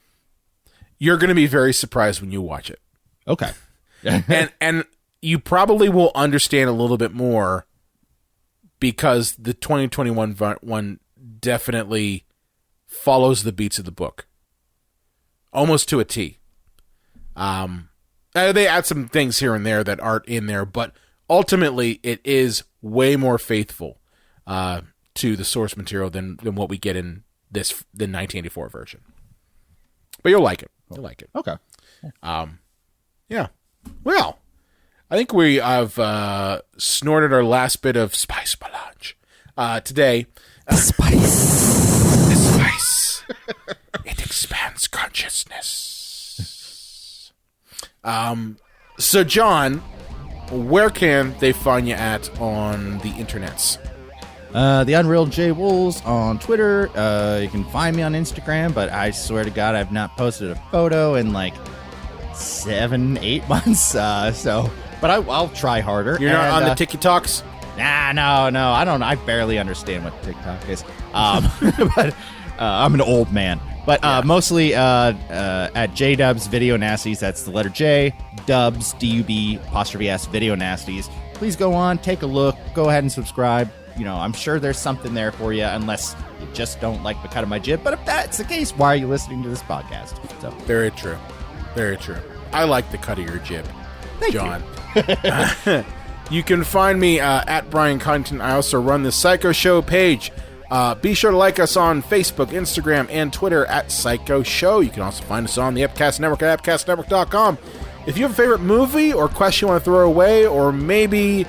Speaker 2: You're going to be very surprised when you watch it.
Speaker 1: Okay.
Speaker 2: and you probably will understand a little bit more because the 2021 one definitely follows the beats of the book. Almost to a T. They add some things here and there that aren't in there, but ultimately it is way more faithful to the source material than what we get in the 1984 version. But you'll like it. You'll like it.
Speaker 1: Okay.
Speaker 2: Yeah. Well, I think we have snorted our last bit of Spice Malange today.
Speaker 6: Spice.
Speaker 2: The spice. It expands consciousness. So, John, where can they find you at on the internets?
Speaker 1: The Unreal J Wolves on Twitter. You can find me on Instagram, but I swear to God, I've not posted a photo in like 7-8 months. But I'll try harder.
Speaker 2: You're not on the TikToks?
Speaker 1: Nah, no. I don't. I barely understand what TikTok is. But I'm an old man. But mostly at JDubs Video Nasties. That's the letter J, Dubs, DUB''S Video Nasties. Please go on, take a look, go ahead and subscribe. You know, I'm sure there's something there for you, unless you just don't like the cut of my jib. But if that's the case, why are you listening to this podcast? So
Speaker 2: very true. Very true. I like the cut of your jib,
Speaker 1: Thank
Speaker 2: John. You. You can find me at Brian Content. I also run the Psycho Show page. Be sure to like us on Facebook, Instagram, and Twitter at Psycho Show. You can also find us on the Epcast Network at epcastnetwork.com. If you have a favorite movie or question you want to throw away, or maybe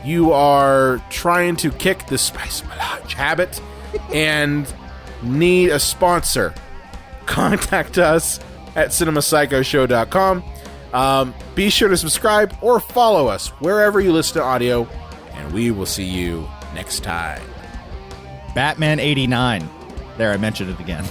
Speaker 2: you are trying to kick the Spice Malange habit and need a sponsor, contact us at cinemapsychoshow.com. Be sure to subscribe or follow us wherever you listen to audio, and we will see you next time.
Speaker 1: Batman 89. There, I mentioned it again.